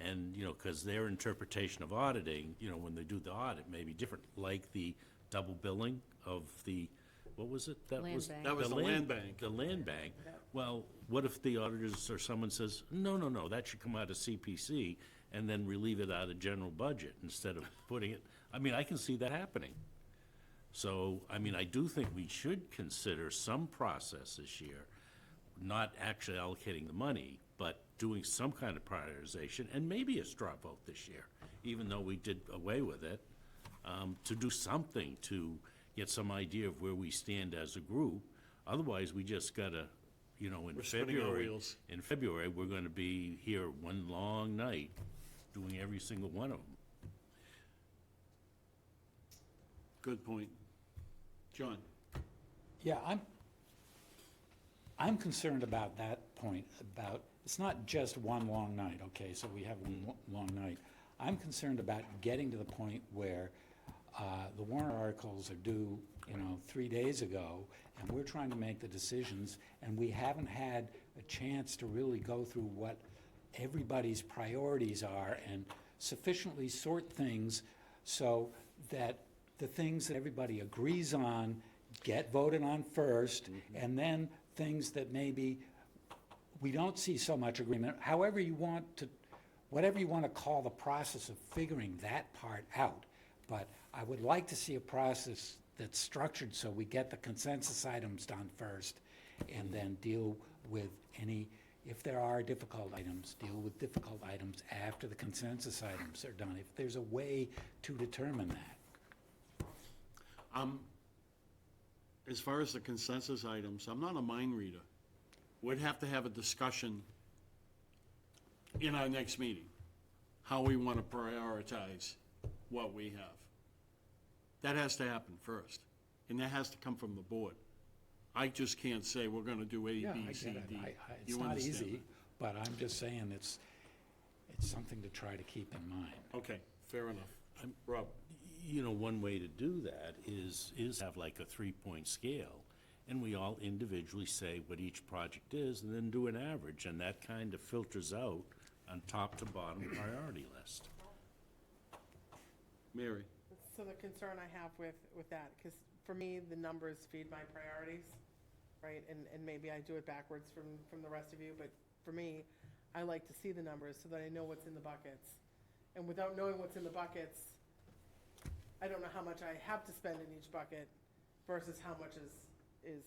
And, because their interpretation of auditing, when they do the audit may be different, like the double billing of the, what was it? Land bank. That was the land bank. The land bank. Well, what if the auditors or someone says, no, that should come out of CPC, and then relieve it out of general budget instead of putting it, I can see that happening. So, I do think we should consider some process this year, not actually allocating the money, but doing some kind of prioritization, and maybe a straw vote this year, even though we did away with it, to do something to get some idea of where we stand as a group. Otherwise, we just gotta, in We're spinning our February, wheels. we're gonna be here one long night, doing every single one of them. Good point. John? Yeah, I'm concerned about that point, about, it's not just one long night, okay, so we have one long night. I'm concerned about getting to the point where the warrant articles are due, 3 days ago, and we're trying to make the decisions, and we haven't had a chance to really go through what everybody's priorities are and sufficiently sort things so that the things that everybody agrees on get voted on first, and then things that maybe we don't see so much agreement, whatever you want to call the process of figuring that part out. But I would like to see a process that's structured so we get the consensus items done first, and then deal with any If there are difficult items, deal with difficult items after the consensus items are done, if there's a way to determine that. As far as the consensus items, I'm not a mind reader. We'd have to have a discussion in our next meeting, how we want to prioritize what we have. That has to happen first, and that has to come from the board. I just can't say we're gonna do A, Yeah, B, I C, get it. D. It's You not understand easy, that? but I'm just saying it's something to try to keep in mind. Okay, fair enough. Rob? You know, one way to do that is have like a 3-point scale, and we all individually say what each project is, and then do an average, and that kind of filters out on top to bottom priority list. Mary? So the concern I have with that, because for me, the numbers feed my priorities, right? And maybe I do it backwards from the rest of you, but for me, I like to see the numbers so that I know what's in the buckets. And without knowing what's in the buckets, I don't know how much I have to spend in each bucket versus how much is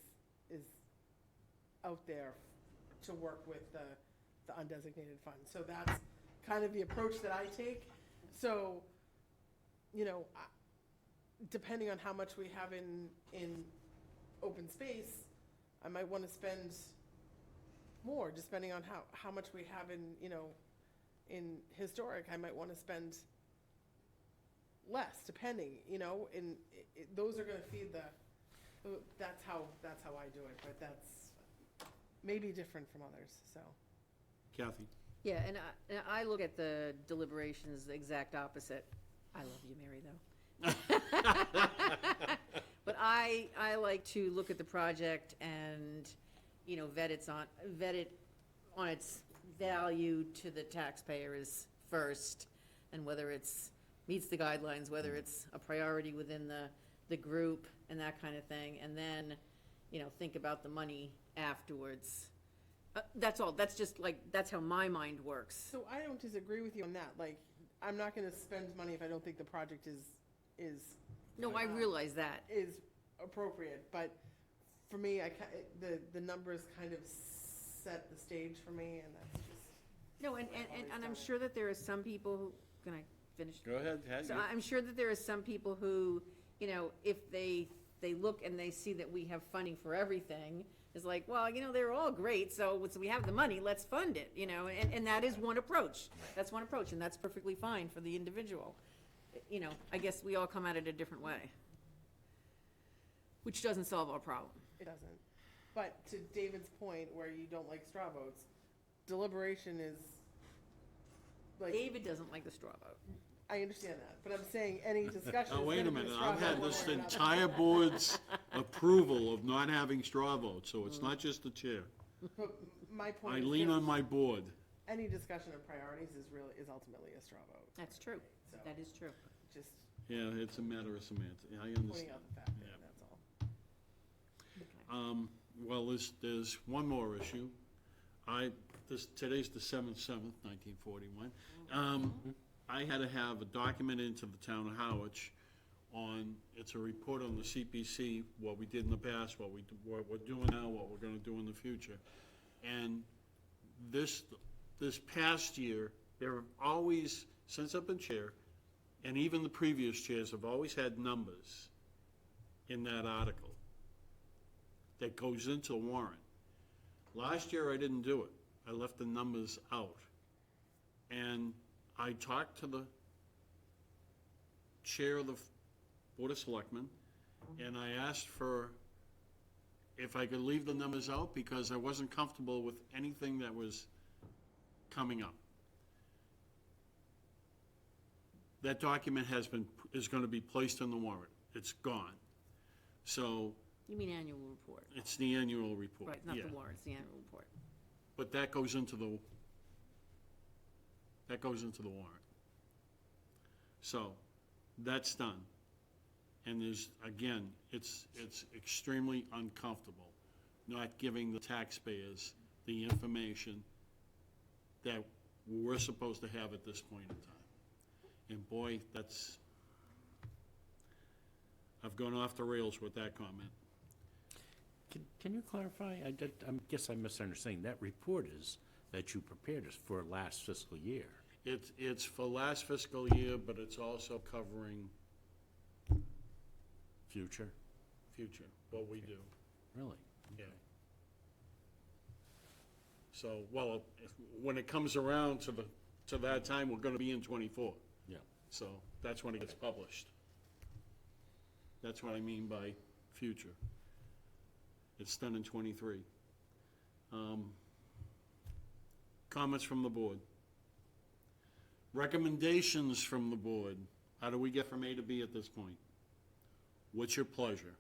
out there to work with the undesignated fund. So that's kind of the approach that I take. So, you know, depending on how much we have in open space, I might want to spend more, just depending on how much we have in historic, I might want to spend less, depending, and those are going to feed that's how I do it, but that's maybe different from others, so. Kathy? Yeah, and I look at the deliberations the exact opposite. I love you, Mary, though. But I like to look at the project and, vet it on its value to the taxpayers first, and whether it's meets the guidelines, whether it's a priority within the group and that kind of thing, and then, think about the money afterwards. That's all. That's just that's how my mind works. So I don't disagree with you on that. Like, I'm not going to spend money if I don't think the project is No, I realize that. is appropriate. But for me, the numbers kind of set the stage for me, and that's just. No, and I'm sure that there are some people who, can I finish? Go ahead. So I'm sure that there are some people who, if they look and they see that we have funding for everything, it's like, well, they're all great, so we have the money, let's fund it, and that is one approach. That's one approach, and that's perfectly fine for the individual. I guess we all come at it a different way, which doesn't solve our problem. It doesn't. But to David's point, where you don't like straw votes, deliberation is like. David doesn't like the straw vote. I understand that, but I'm saying any discussion. Now, is wait gonna a be minute, straw I've vote had one this way or another. entire board's approval of not having straw votes, so it's not just the chair. But my point I is lean this, on my board. any discussion of priorities is ultimately a straw vote. That's true. So That is true. just Yeah, it's a matter of semantics, I pointing understand. out the fact, Yeah. that's all. Well, there's one more issue. Today's the 7/7/, 1941. I had to have a document into the town of Harwich it's a report on the CPC, what we did in the past, what we're doing now, what we're gonna do in the future. And this past year, there have always, since I've been chair, and even the previous chairs have always had numbers in that article that goes into the warrant. Last year, I didn't do it. I left the numbers out. And I talked to the chair of the Board of Selectmen, and I asked if I could leave the numbers out, because I wasn't comfortable with anything that was coming up. That document is gonna be placed in the warrant. It's gone. So, You mean annual report? it's the annual report. Right, not yeah. the warrants, the annual report. But that goes into the warrant. So, that's done. And again, it's extremely uncomfortable not giving the taxpayers the information that we're supposed to have at this point in time. And boy, I've gone off the rails with that comment. Can you clarify? I guess I'm misunderstanding. That report is that you prepared us for last fiscal year. It's for last fiscal year, but it's also covering Future? future, what we do. Really? Yeah. So, well, when it comes around to that time, we're gonna be in '24. Yeah. So that's when it gets published. That's what I mean by future. It's done in '23. Comments from the board? Recommendations from the board? How do we get from A to B at this point? What's your pleasure?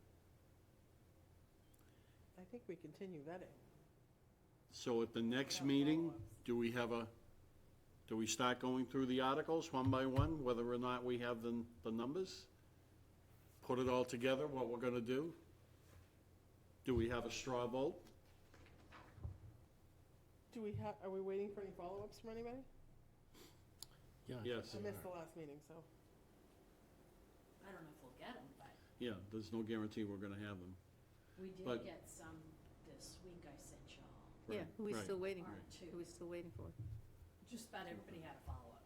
I think we continue vetting. So at the next meeting, do we start going through the articles one by one, whether or not we have the numbers? Put it all together, what we're gonna do? Do we have a straw vote? Are we waiting for any follow-ups from anybody? Yeah. Yes. I missed the last meeting, so. I don't know if we'll get them, but Yeah, there's no guarantee we're gonna have them. we did But- get some this week I sent y'all, Yeah, Right, who we right. still waiting or for? two. Who we still waiting for? Just about everybody had a follow-up.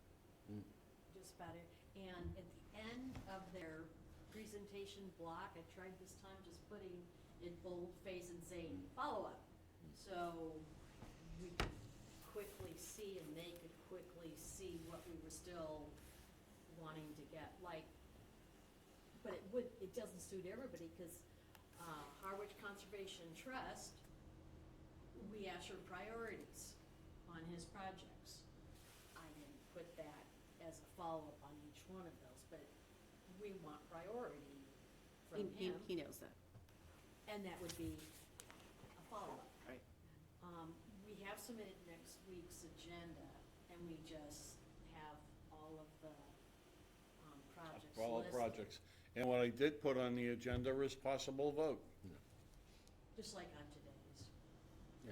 Mm. Just about it. And at the end of their presentation block, I tried this time just putting in boldface and saying, follow-up. So we could quickly see and they could quickly see what we were still wanting to get, like, but it doesn't suit everybody, because Harwich Conservation Trust, we asked for priorities on his projects. I didn't put that as a follow-up on each one of those, but we want priority from him, He knows that. and that would be a follow-up. Right. We have submitted next week's agenda, and we just have all of the projects For all listed. projects. And what I did put on the agenda is possible vote. Just like on today's. Yeah.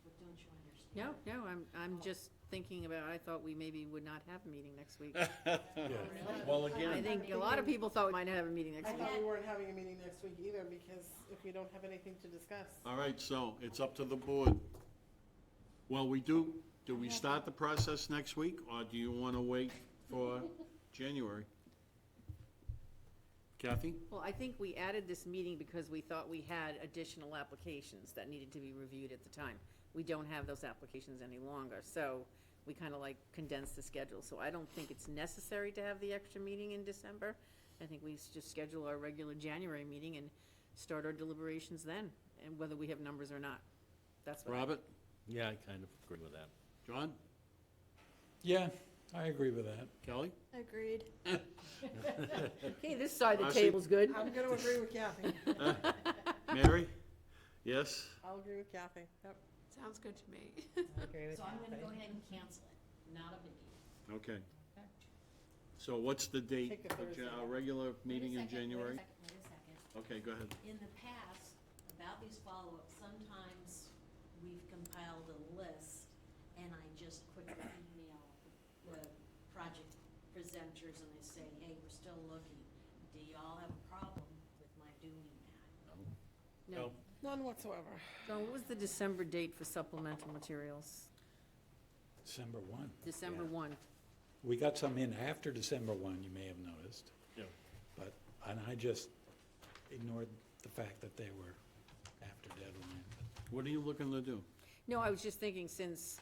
But don't you understand? No, I'm just thinking about, I thought we maybe would not have a meeting next week. Well, I again, think a lot of people thought we might not have a meeting next I week. thought we weren't having a meeting next week either, because if we don't have anything to discuss. all right, so it's up to the board. Well, do we start the process next week, or do you want to wait for January? Kathy? Well, I think we added this meeting because we thought we had additional applications that needed to be reviewed at the time. We don't have those applications any longer, so we kind of like condensed the schedule. So I don't think it's necessary to have the extra meeting in December. I think we just schedule our regular January meeting and start our deliberations then, and whether we have numbers or not. That's what I. Robert? Yeah, I kind of agree with that. John? Yeah, I agree with that. Kelly? Agreed. Okay, this side of the Marcy? table's good. I'm gonna agree with Kathy. Mary? Yes? I'll agree with Kathy. Yep. Sounds good to me. I agree with So I'm gonna Kathy. go ahead and cancel it, not a biggie. Okay. So what's the date Take the of Thursday. our regular meeting in Wait a second, January? Wait a second. Okay, go ahead. In the past, about these follow-ups, sometimes we've compiled a list, and I just quickly email the project presenters, and I say, hey, we're still looking. Do y'all have a problem with my doing that? No. None whatsoever. John, what was the December date for supplemental materials? December 1. December Yeah. 1. We got some in after December 1, you may have noticed, Yeah. but, and I just ignored the fact that they were after deadline. What are you looking to do? No, I was just thinking, since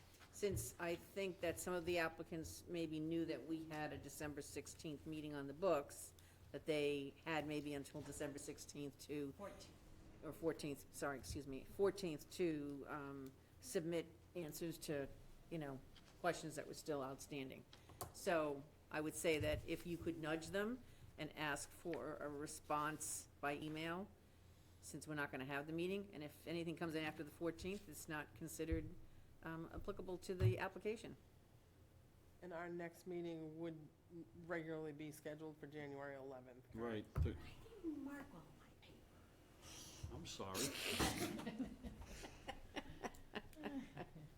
I think that some of the applicants maybe knew that we had a December 16th meeting on the books, that they had maybe until December 16th to, 14. or 14th, sorry, excuse me, 14th to submit answers to, questions that were still outstanding. So I would say that if you could nudge them and ask for a response by email, since we're not gonna have the meeting, and if anything comes in after the 14th, it's not considered applicable to the application. And our next meeting would regularly be scheduled for January 11th. Right. I didn't mark all my paper. I'm sorry.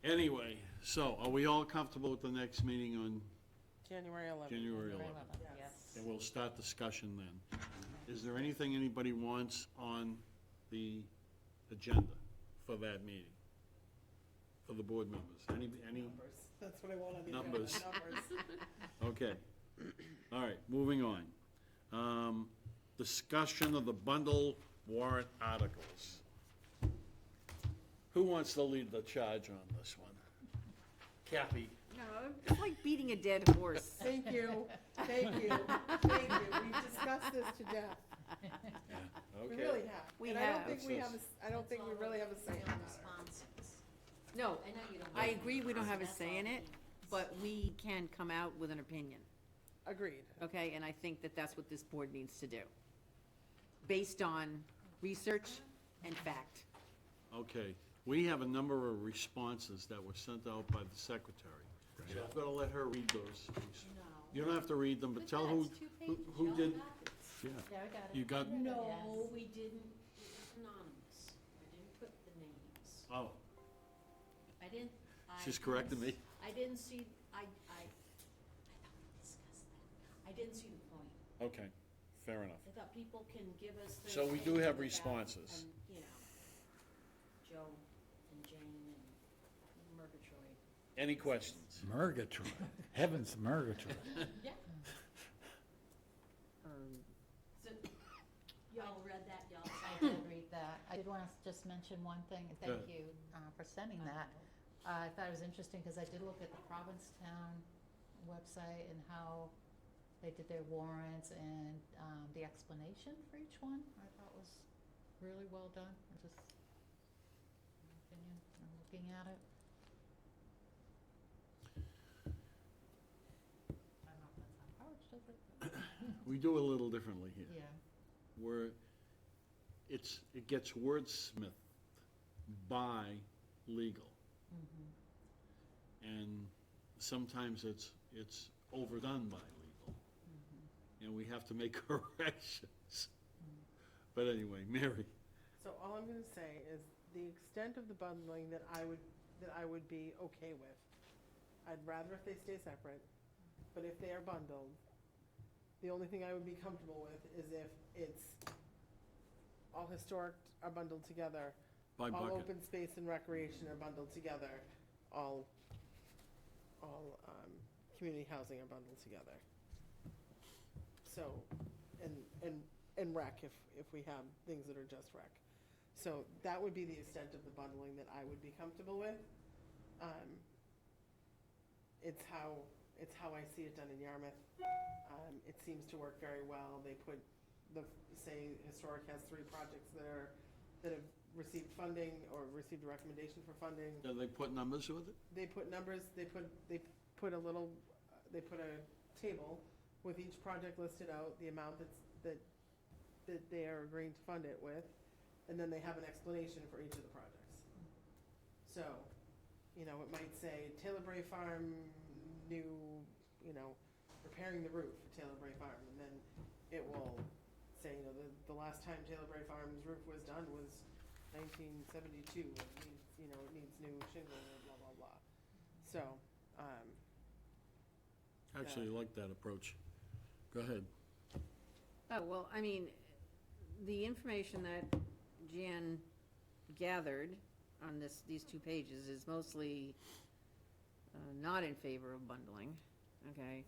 Anyway, so are we all comfortable with the next meeting on January 11th. January Very 11th? well, Yes. yes. And we'll start discussion then. Is there anything anybody wants on the agenda for that meeting? of the board members? Any? Numbers. That's what I want on the agenda. Numbers. Numbers. Okay. All right, moving on. Discussion of the bundle warrant articles. Who wants to lead the charge on this one? Kathy? No, it's like beating a dead horse. Thank you, thank you, thank you. We've discussed this to death. We Okay. really have. We And I don't have. think we have, I don't think we really have a say in that. Responses. No, I know you don't. I agree, we don't have a That's say in all it, it means. but we can come out with an opinion, Agreed. okay? And I think that that's what this board needs to do, based on research and fact. Okay, we have a number of responses that were sent out by the secretary. So I'm gonna let her read those. No. You don't have to read them, but Look tell at who, that, it's 2 who pages, who y'all did. got this. Yeah. Yeah, I got it. You got, No, we didn't, it was anonymous. I didn't put the names. oh, I didn't, I. she's correcting me. I didn't see, I thought we discussed that. I didn't see the point. Okay, fair enough. I thought people can give us their. So we do opinion have without- responses. And, you know, Joe and Jane and Murgatroyd. Any questions? Murgatroyd, heavens, Murgatroyd. Yeah. So, y'all read that, y'all? I did read that. I did want to just mention one thing, and Go thank you for sending that. I thought it was interesting because I did look at the Provincetown website and how they did their warrants and the explanation for each one. I thought was really well done. Just my opinion, looking at it. I don't know if that's how Harwich does it. but- We do it a little differently here. Yeah. Where it gets wordsmithed by legal. And sometimes it's overdone by legal. And we have to make corrections. But anyway, Mary, So all I'm gonna say is the extent of the bundling that I would be okay with. I'd rather if they stay separate, but if they are bundled, the only thing I would be comfortable with is if it's all historic are bundled together, by all bucket. open space and recreation are bundled together, all community housing are bundled together. So, and rec, if we have things that are just rec. So that would be the extent of the bundling that I would be comfortable with. It's how I see it done in Yarmouth. It seems to work very well. They put say Historic has 3 projects that have received funding or received a recommendation for funding. Do they put numbers with it? They put numbers, they put a table with each project listed out, the amount that they are agreeing to fund it with, and then they have an explanation for each of the projects. So, it might say Taylor Bray Farm, new, repairing the roof for Taylor Bray Farm, and then it will say, the last time Taylor Bray Farm's roof was done was 1972, it needs new shingle, blah, blah, blah. So, Actually, I like that approach. Go ahead. Oh, well, I mean, the information that Jan gathered on these 2 pages is mostly not in favor of bundling, okay?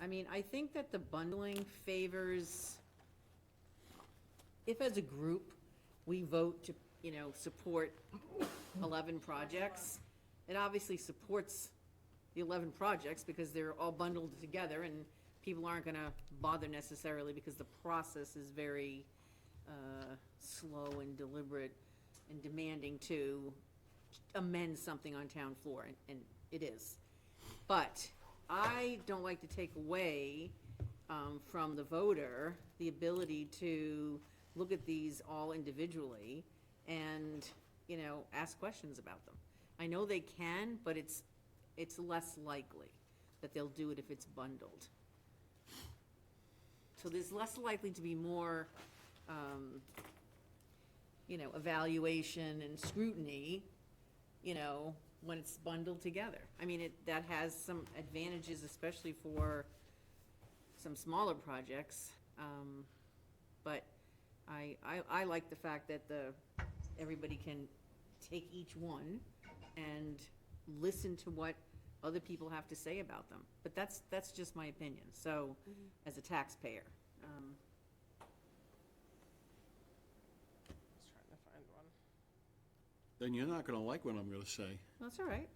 I mean, I think that the bundling favors, if as a group, we vote to, support 11 projects, it obviously supports the 11 projects because they're all bundled together and people aren't gonna bother necessarily because the process is very slow and deliberate and demanding to amend something on town floor, and it is. But I don't like to take away from the voter the ability to look at these all individually and, ask questions about them. I know they can, but it's less likely that they'll do it if it's bundled. So there's less likely to be more, evaluation and scrutiny, when it's bundled together. I mean, that has some advantages, especially for some smaller projects. But I like the fact that everybody can take each one and listen to what other people have to say about them. But that's just my opinion, so, as a taxpayer. Just trying to find one. Then you're not gonna like what I'm gonna say. That's all right.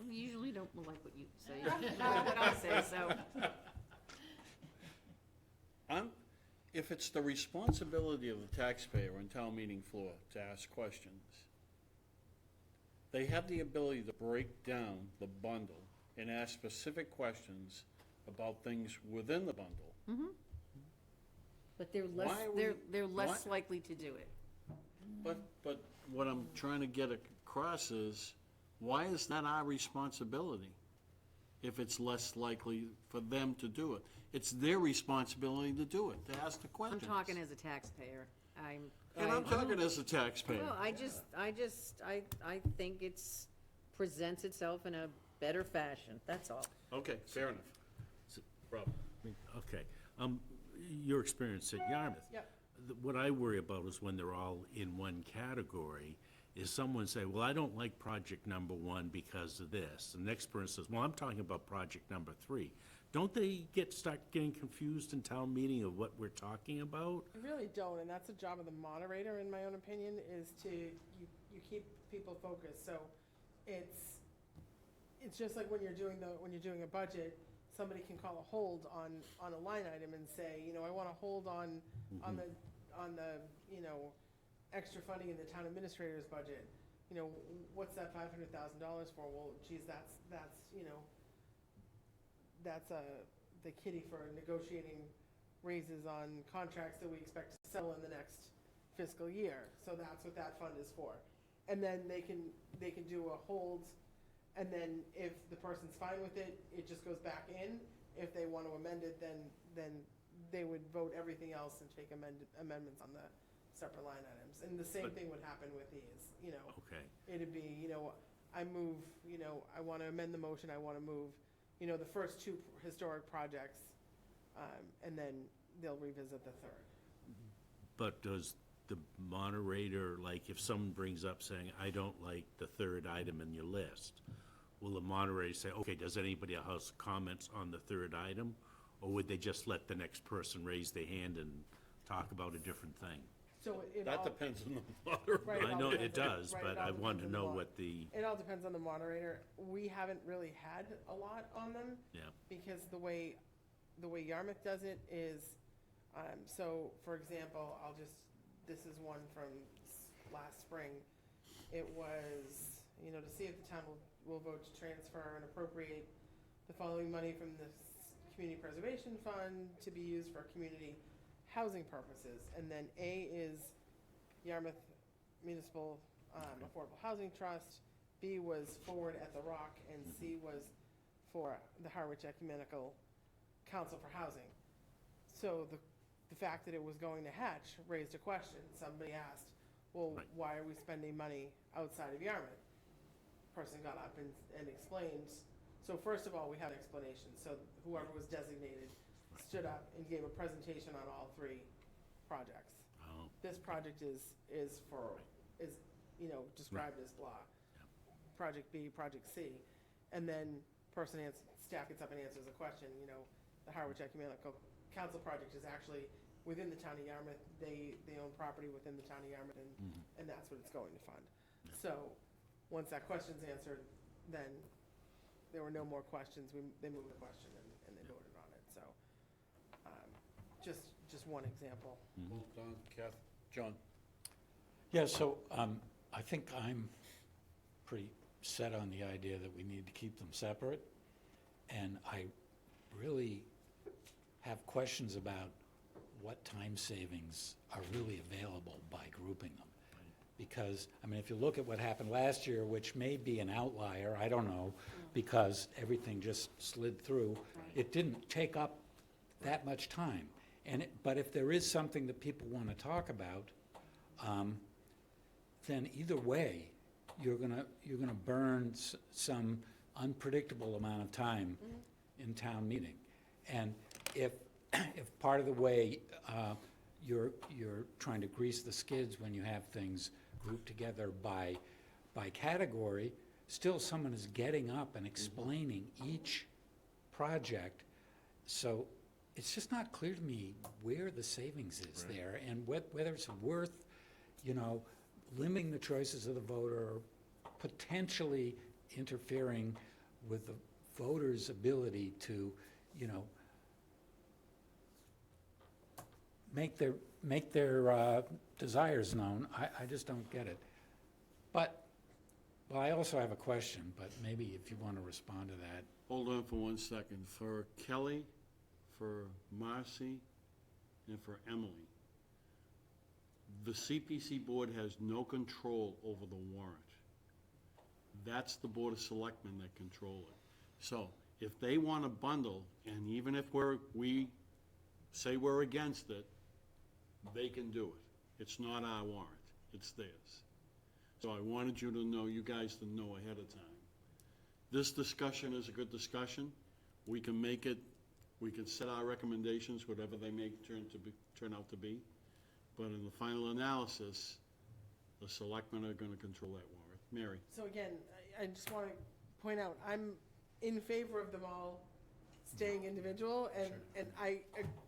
We usually don't like what you say, not what I say, so. If it's the responsibility of the taxpayer on town meeting floor to ask questions, they have the ability to break down the bundle and ask specific questions about things within the bundle. But they're less, Why are we- they're less why- likely to do it. But what I'm trying to get across is, why is that our responsibility if it's less likely for them to do it? It's their responsibility to do it, to ask the I'm questions. talking as a taxpayer. And I'm talking as a taxpayer. Well, I think it's, presents itself in a better fashion, that's all. Okay, fair enough. Rob? Okay. Your experience at Yarmouth. Yep. What I worry about is when they're all in one category, is someone say, well, I don't like project number 1 because of this. The next person says, well, I'm talking about project number 3. Don't they start getting confused in town meeting of what we're talking about? I really don't, and that's the job of the moderator, in my own opinion, is to, you keep people focused, so it's just like when you're doing a budget, somebody can call a hold on a line item and say, I wanna hold on the, extra funding in the town administrator's budget. What's that $500,000 for? Well, geez, that's the kitty for negotiating raises on contracts that we expect to sell in the next fiscal year. So that's what that fund is for. And then they can do a hold, and then if the person's fine with it, it just goes back in. If they want to amend it, then they would vote everything else and take amendments on the separate line items. And the same thing would happen with these, Okay. It'd be, I move, I want to amend the motion, I want to move, the first 2 historic projects, and then they'll revisit the third. But does the moderator, like, if someone brings up saying, I don't like the 3rd item in your list, will the moderator say, okay, does anybody else have comments on the 3rd item? Or would they just let the next person raise their hand and talk about a different thing? So it That all, depends on the moderator. Right, I know all it does, right, but it all I want depends to on the know law. what the, it all depends on the moderator. We haven't really had a lot on them, yeah. because the way Yarmouth does it is, so, for example, this is one from last spring. It was, to see if the town will vote to transfer and appropriate the following money from the Community Preservation Fund to be used for community housing purposes. And then A is Yarmouth Municipal Affordable Housing Trust, B was Forward at the Rock, and C was for the Harwich Ecumenical Council for Housing. So the fact that it was going to Hatch raised a question. Somebody asked, well, Right. why are we spending money outside of Yarmouth? Person got up and explained. So first of all, we had an explanation. So whoever was designated stood up and gave a presentation on all 3 projects. Oh, This project is described as blah. Project B, Project C, and then staff gets up and answers a question. The Harwich Ecumenical Council project is actually within the town of Yarmouth. They own property within the town of Yarmouth, and that's what it's going to fund. So once that question's answered, then there were no more questions. They moved the question and they voted on it. So just one example. Well done, Kath. John? Yeah, so I think I'm pretty set on the idea that we need to keep them separate. And I really have questions about what time savings are really available by grouping them. Because, if you look at what happened last year, which may be an outlier, I don't know, because everything just slid through, it didn't take up that much time. But if there is something that people want to talk about, then either way, you're gonna burn some unpredictable amount of time in town meeting. And if part of the way you're trying to grease the skids when you have things grouped together by category, still someone is getting up and explaining each project. So it's just not clear to me where the savings is there, and whether it's worth, limiting the choices of the voter, or potentially interfering with the voter's ability to, make their desires known. I just don't get it. But, well, I also have a question, but maybe if you want to respond to that. Hold on for 1 second. For Kelly, for Marcy, and for Emily, the CPC board has no control over the warrant. That's the Board of Selectmen that control it. So if they want to bundle, and even if we say we're against it, they can do it. It's not our warrant, it's theirs. So I wanted you to know, you guys to know ahead of time. This discussion is a good discussion. We can make it, we can set our recommendations, whatever they may turn out to be. But in the final analysis, the selectmen are gonna control that warrant. Mary? So again, I just want to point out, I'm in favor of them all staying individual, and I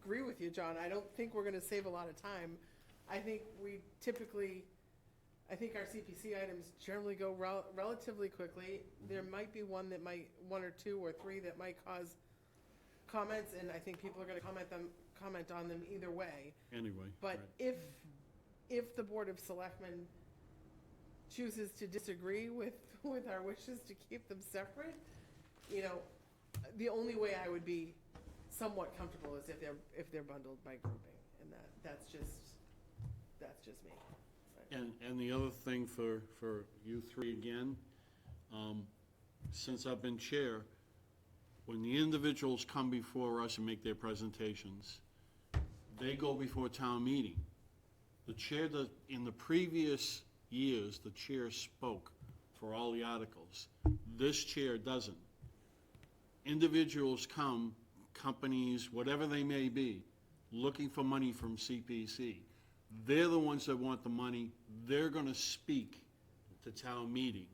agree with you, John. I don't think we're gonna save a lot of time. I think I think our CPC items generally go relatively quickly. There might be one or two or three that might cause comments, and I think people are gonna comment on them either way. Anyway. But right. if the Board of Selectmen chooses to disagree with our wishes to keep them separate, the only way I would be somewhat comfortable is if they're bundled by grouping, and that's just me. And the other thing for you three again, since I've been chair, when the individuals come before us and make their presentations, they go before town meeting. The chair, in the previous years, the chair spoke for all the articles. This chair doesn't. Individuals come, companies, whatever they may be, looking for money from CPC. They're the ones that want the money. They're gonna speak to town meeting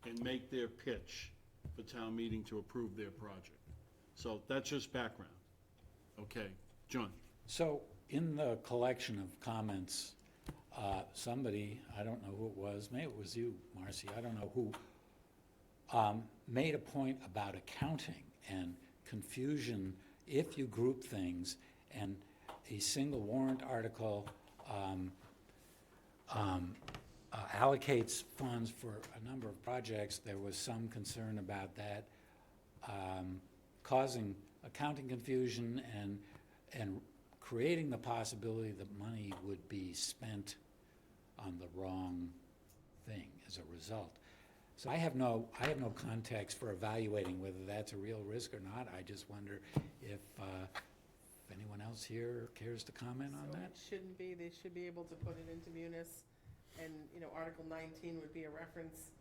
and make their pitch for town meeting to approve their project. So that's just background. Okay, John? So in the collection of comments, somebody, I don't know who it was, maybe it was you, Marcy, I don't know who, made a point about accounting and confusion if you group things, and a single warrant article allocates funds for a number of projects. There was some concern about that causing accounting confusion and creating the possibility that money would be spent on the wrong thing as a result. So I have no context for evaluating whether that's a real risk or not. I just wonder if anyone else here cares to comment on So that? it shouldn't be, they should be able to put it into munis, and, Article 19 would be a reference.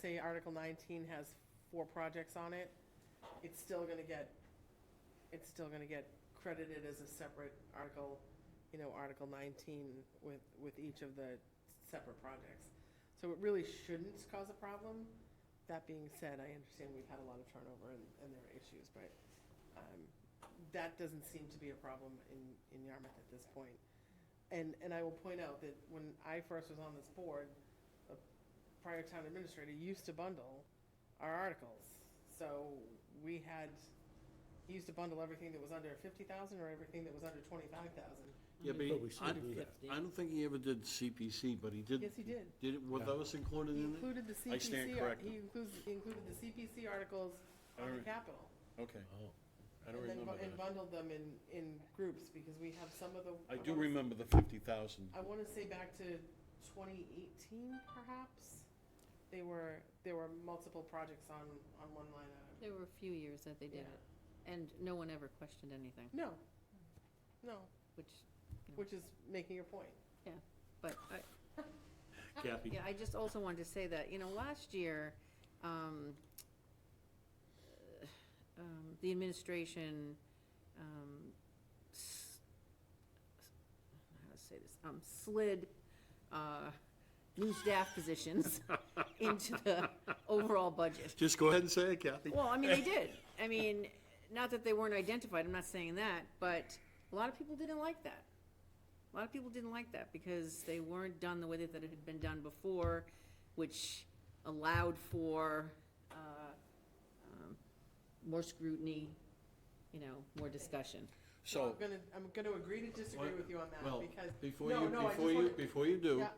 Say Article 19 has 4 projects on it, it's still gonna get credited as a separate article, Article 19 with each of the separate projects. So it really shouldn't cause a problem. That being said, I understand we've had a lot of turnover and there are issues, but that doesn't seem to be a problem in Yarmouth at this point. And I will point out that when I first was on this board, the prior town administrator used to bundle our articles. So he used to bundle everything that was under 50,000 or everything that was under 25,000. Yeah, but I don't think he ever did CPC, but he did. Yes, he did. Were those included He in it? included the I stand CPC, corrected. he included the CPC articles on the Alright. capital. Okay. I don't And then remember and that. bundled them in groups, because we have some of the. I do remember the 50,000. I wanna say back to 2018, perhaps, there were multiple projects on one line item. There were a few years that they did Yeah. it, and no one ever questioned anything, No, which, which is making your point. but Kathy? yeah, I just also wanted to say that, last year, the administration, how to say this, slid, new staff positions into the overall budget. Just go ahead and say it, Kathy. Well, I mean, they did. I mean, not that they weren't identified, I'm not saying that, but a lot of people didn't like that. A lot of people didn't like that because they weren't done the way that it had been done before, which allowed for more scrutiny, more discussion. So, I'm gonna agree to disagree with you on that, well, because. before No, you, no, I just before you, want- before you do, Yeah.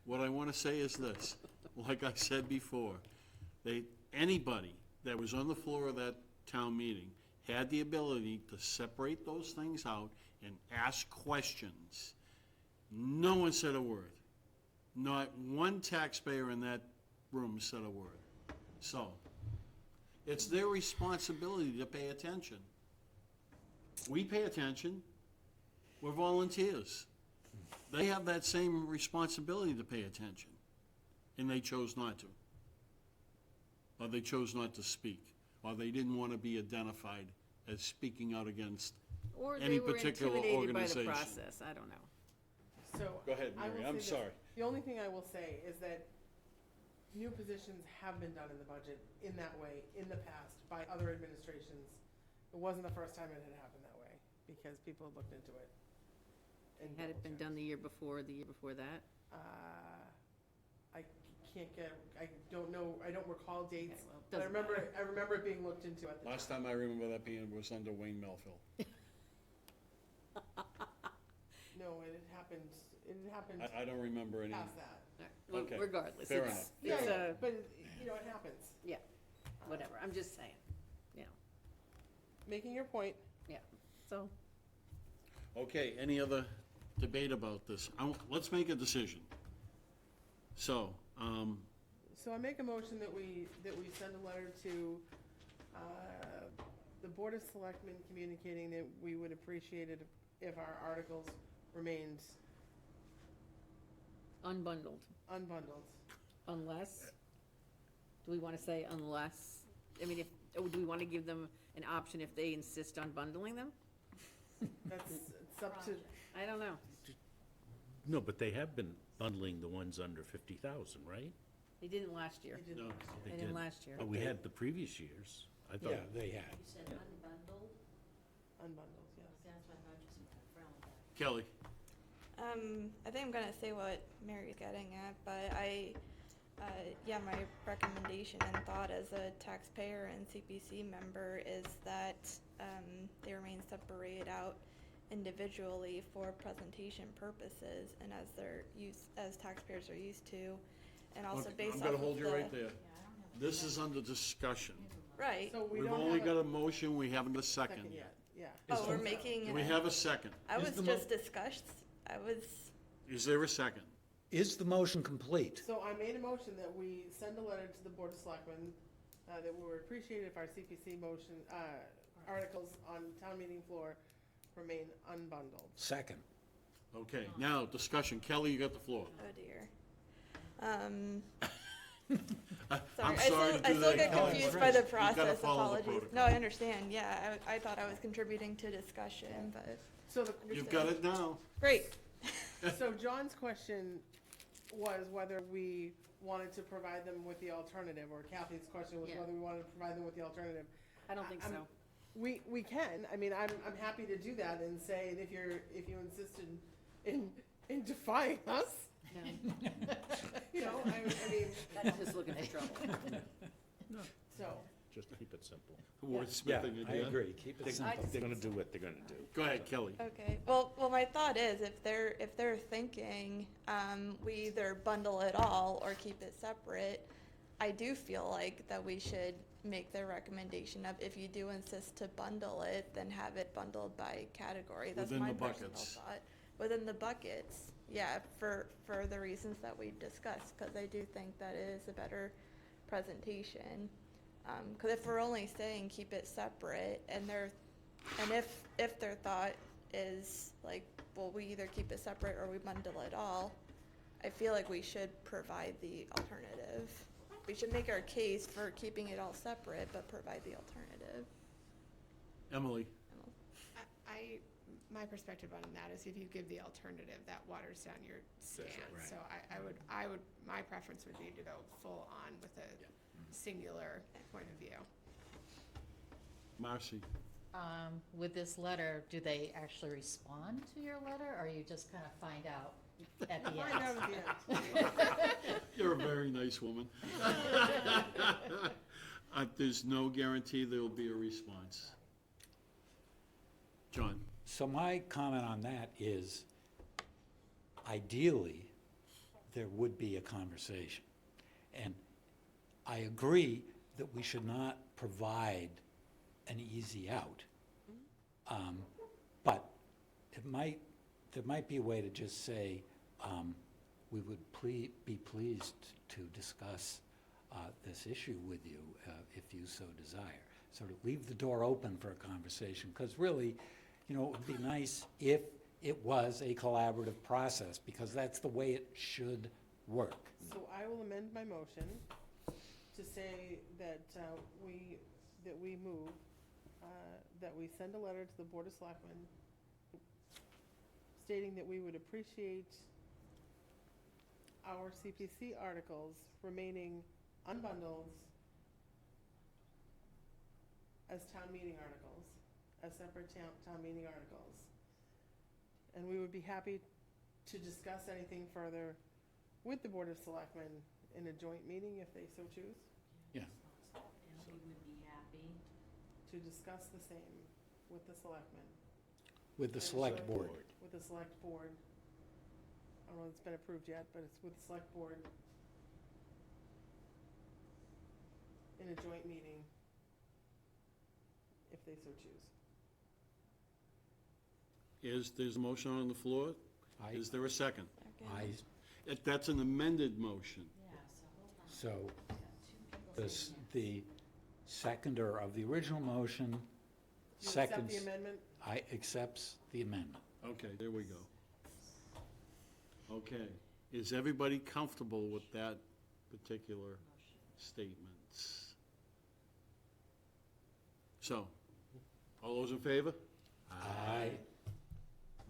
what I want to say is this. Like I said before, anybody that was on the floor of that town meeting had the ability to separate those things out and ask questions. No one said a word. Not one taxpayer in that room said a word. So, it's their responsibility to pay attention. We pay attention. We're volunteers. They have that same responsibility to pay attention, and they chose not to. Or they chose not to speak, or they didn't want to be identified as speaking out against. Or Any they were particular intimidated by the organization. process, I don't know. So. Go ahead, I will Mary, say I'm this. sorry. The only thing I will say is that new positions have been done in the budget in that way in the past by other administrations. It wasn't the first time it had happened that way, because people had looked into it. and Had it been done the year before that? I can't get, I don't know, I don't recall dates, Okay, well, it but I doesn't remember, matter. I remember it being looked into at the time. Last time I remember that being was under Wayne Melville. No, it had happened I don't remember any. past that. All right, well, Okay, regardless, fair it's, enough. Yeah, it's yeah, a, but, it happens. whatever, I'm just saying, Making your point. so. Okay, any other debate about this? Let's make a decision. So, So I make a motion that we send a letter to, the Board of Selectmen communicating that we would appreciate it if our articles remained Unbundled, unbundled. unless, do we want to say unless, I mean, or do we want to give them an option if they insist on bundling them? It's up to, I don't know. No, but they have been bundling the ones under 50,000, right? They didn't last year. they didn't. no, They didn't last year. But we had the previous years. I thought, Yeah, they had. You said unbundled? Unbundled, yes. That's what I thought you said, frown with that. Kelly, I think I'm gonna say what Mary's getting at, but my recommendation and thought as a taxpayer and CPC member is that, they remain separated out individually for presentation purposes and as taxpayers are used to, and also okay, based I'm off gonna of hold you right the- there. This is under discussion. Right, So we We've don't only have got a a motion, we haven't a second second yet. yet, yeah. oh, we're making, Do we have a second? I Is was the just discussed, Is there a second? Is the motion complete? So I made a motion that we send a letter to the Board of Selectmen, that we would appreciate if our CPC motion, articles on town meeting floor remain unbundled. Second. Okay, now, discussion. Kelly, you got the floor. oh dear. I'm Sorry, sorry to I do still that, get Kelly. confused by the You've gotta process, follow the apologies. protocol. No, I understand, yeah, I thought I was contributing to discussion, but, So the, You've got it now. great. so John's question was whether we wanted to provide them with the alternative, or Kathy's question was Yeah. whether we wanted to provide them with the alternative. I don't think I'm- so. We can, I mean, I'm happy to do that and say, if if you insist in defying us, I mean, That's just looking for trouble. so, just keep it simple. Yeah, Wordsmithing I again. agree, keep it simple. They're gonna do what they're gonna do. Go ahead, Kelly. Okay, well, my thought is, if they're thinking, we either bundle it all or keep it separate, I do feel like that we should make the recommendation of, if you do insist to bundle it, then have it bundled by category. That's Within my the personal buckets. thought. Within the buckets, yeah, for the reasons that we've discussed, because I do think that it is a better presentation. Because if we're only saying keep it separate, and if their thought is like, well, we either keep it separate or we bundle it all, I feel like we should provide the alternative. We should make our case for keeping it all separate, but provide the alternative. Emily, I my perspective on that is if you give the alternative, that waters down your stance. right. So I would, my preference would be to go full on with a singular point of view. Marcy? With this letter, do they actually respond to your letter, or you just kind of find out at the Find out end? at the end. You're a very nice woman. There's no guarantee there will be a response. John? So my comment on that is, ideally, there would be a conversation. And I agree that we should not provide an easy out. But there might be a way to just say, we would be pleased to discuss this issue with you if you so desire. Sort of leave the door open for a conversation, because really, it would be nice if it was a collaborative process, because that's the way it should work. So I will amend my motion to say that we move, that we send a letter to the Board of Selectmen stating that we would appreciate our CPC articles remaining unbundled as town meeting articles, as separate town meeting articles. And we would be happy to discuss anything further with the Board of Selectmen in a joint meeting if they so choose, Yeah. And we would be happy. to discuss the same with the selectmen. With the select board. With the select board. I don't know if it's been approved yet, but it's with the select board in a joint meeting, if they so choose. There's a motion on the floor? I- Is there a second? That's an amended motion. Yeah, so hold on. So Got two people saying the seconder of the original motion You accept seconds. the amendment? I accepts the amendment. Okay, there we go. Okay, is everybody comfortable with that particular statements? So, all those in favor? Aye.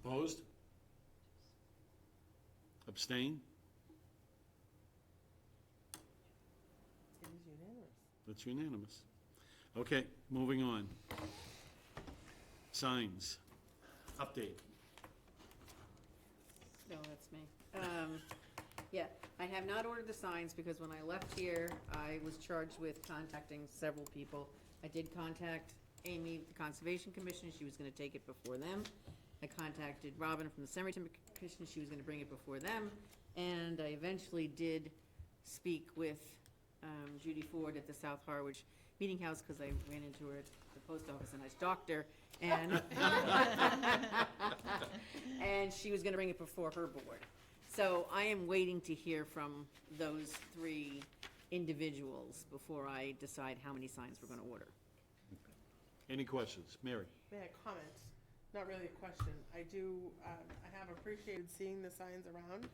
Opposed? Abstain? It is unanimous. That's unanimous. Okay, moving on. Signs. Update. No, that's me. Yeah, I have not ordered the signs because when I left here, I was charged with contacting several people. I did contact Amy, the Conservation Commission, she was gonna take it before them. I contacted Robin from the Cemetery Commission, she was gonna bring it before them. And I eventually did speak with Judy Ford at the South Harwich Meeting House, because I ran into her at the post office and I stalked her. And and she was gonna bring it before her board. So I am waiting to hear from those three individuals before I decide how many signs we're gonna order. Any questions? Mary? May I comment? Not really a question. I do, I have appreciated seeing the signs around.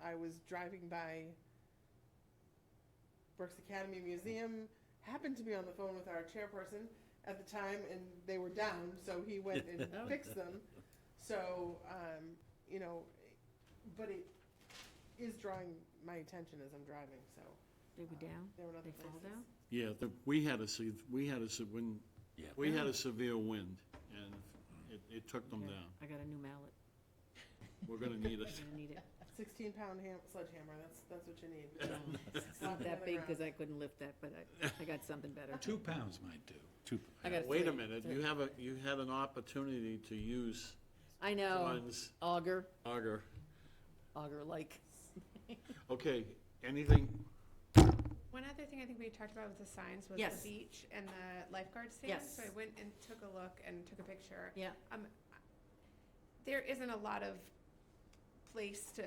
I was driving by Brooks Academy Museum, happened to be on the phone with our chairperson at the time, and they were down, so he went and fixed them. So, but it is drawing my attention as I'm driving, so. They were down? There were other They fall places. down? Yeah, we had a severe wind, and it took them Okay. down. I got a new mallet. We're gonna need I'm it. gonna need it. 16-pound sledgehammer, that's what you need. It's not that big, because I couldn't lift that, but I got something better. 2 pounds might do. I got Wait a three. minute, you had an opportunity to use I know, John's auger, auger-like. like. Okay, anything, One other thing I think we talked about with the signs was Yes. the beach and the lifeguard stand. Yes. So I went and took a look and took a picture. Yeah, There isn't a lot of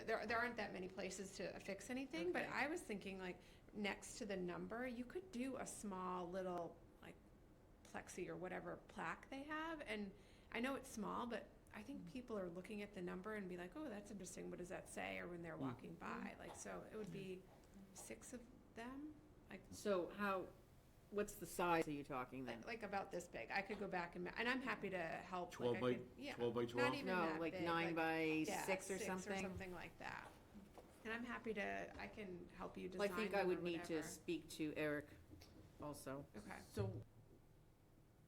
there aren't that many places to affix anything, but Okay. I was thinking like next to the number, you could do a small little like plexi or whatever plaque they have. And I know it's small, but I think people are looking at the number and be like, oh, that's interesting. What does that say? Or when they're walking by, like, so it would be 6 of them. Like, so how, what's the size are you talking then? Like about this big. I could go back and I'm happy to help. 12 like, I by, could- yeah, 12 by 12? Not even No, that like big, 9 by yeah, 6 or Or something? something like that. And I'm happy to, I can help you Well, design I think I them or would need to whatever. speak to Eric also. Okay. So,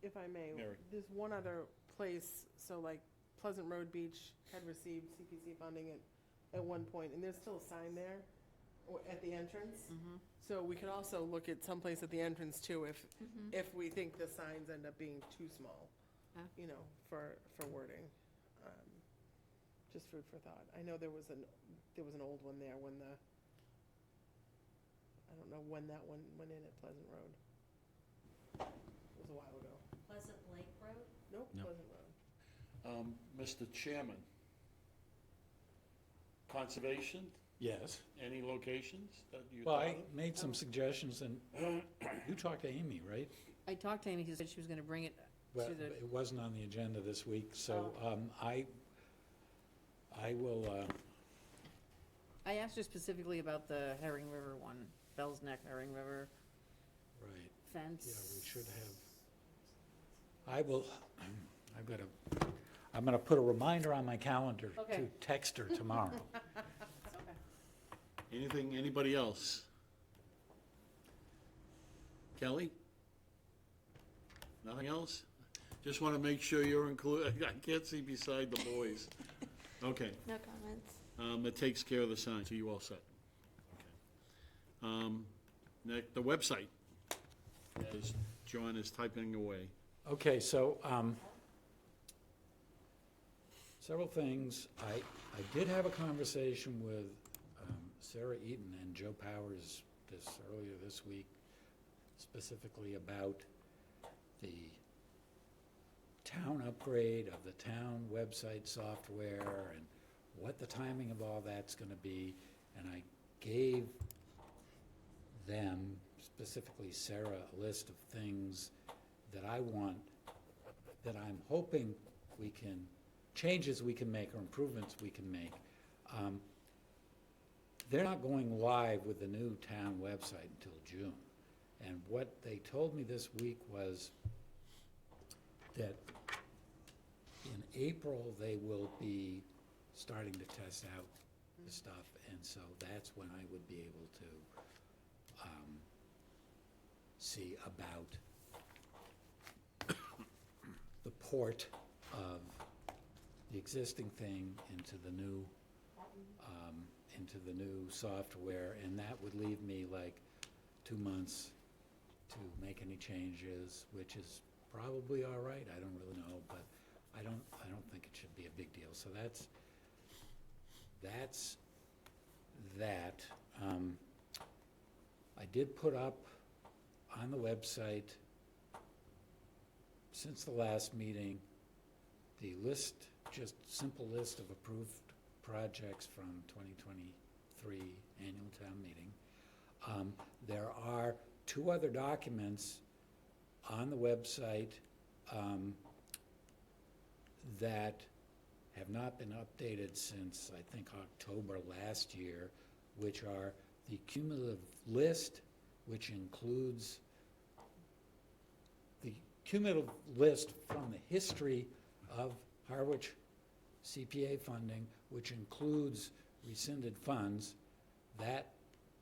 if I may, Mary. there's one other place, so like Pleasant Road Beach had received CPC funding at one point, and there's still a sign there, or at the entrance. So we could also look at someplace at the entrance too, if we think the signs end up being too small, Huh? you know, for wording. Just food for thought. I know there was an old one there when I don't know when that one went in at Pleasant Road. It was a while ago. Pleasant Lake Road? Nope, No. Pleasant Road. Mr. Chairman, conservation, Yes. any locations that you Well, thought I of? made some suggestions, and you talked to Amy, right? I talked to Amy, she said she was gonna bring it Well, to the, it wasn't on the agenda this week, so I will, I asked her specifically about the Herring River one, Bell's Neck Herring River right, fence. yeah, we should have. I'm gonna put a reminder on my calendar to Okay. text her tomorrow. Anything, anybody else? Kelly? Nothing else? Just want to make sure you're included. I can't see beside the boys. Okay, No comments. it takes care of the sign, so you all set. Okay. Next, the website, as John is typing away. Okay, so, several things. I did have a conversation with Sarah Eaton and Joe Powers earlier this week, specifically about the town upgrade of the town website software and what the timing of all that's gonna be. And I gave them, specifically Sarah, a list of things that I want, that I'm hoping we can, changes we can make or improvements we can make. They're not going live with the new town website until June. And what they told me this week was that in April, they will be starting to test out the stuff. And so that's when I would be able to see about the port of the existing thing into the new software, and that would leave me like 2 months to make any changes, which is probably all right. I don't really know, but I don't think it should be a big deal. So that's that. I did put up on the website, since the last meeting, the list, just simple list of approved projects from 2023 annual town meeting. There are 2 other documents on the website that have not been updated since, I think, October last year, which are the cumulative list, which includes the cumulative list from the history of Harwich CPA funding, which includes rescinded funds. That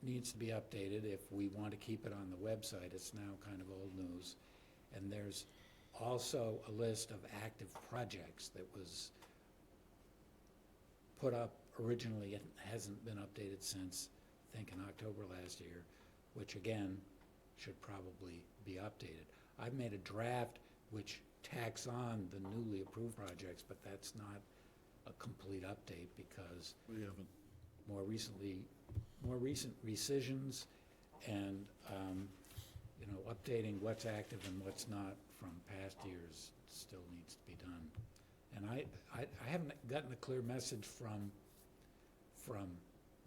needs to be updated if we want to keep it on the website. It's now kind of old news. And there's also a list of active projects that was put up originally and hasn't been updated since, I think, in October last year, which again should probably be updated. I've made a draft which tacks on the newly approved projects, but that's not a complete update because We haven't. more recent rescissions and, updating what's active and what's not from past years still needs to be done. And I haven't gotten a clear message from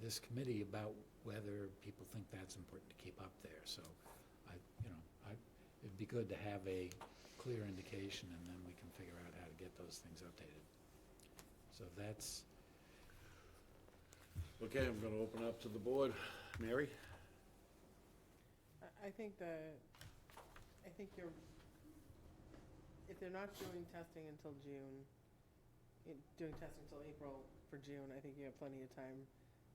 this committee about whether people think that's important to keep up there. So it'd be good to have a clear indication, and then we can figure out how to get those things updated. So that's, Okay, I'm going to open up to the board. Mary? I think the think if they're not doing testing until June, doing testing until April for June, I think you have plenty of time.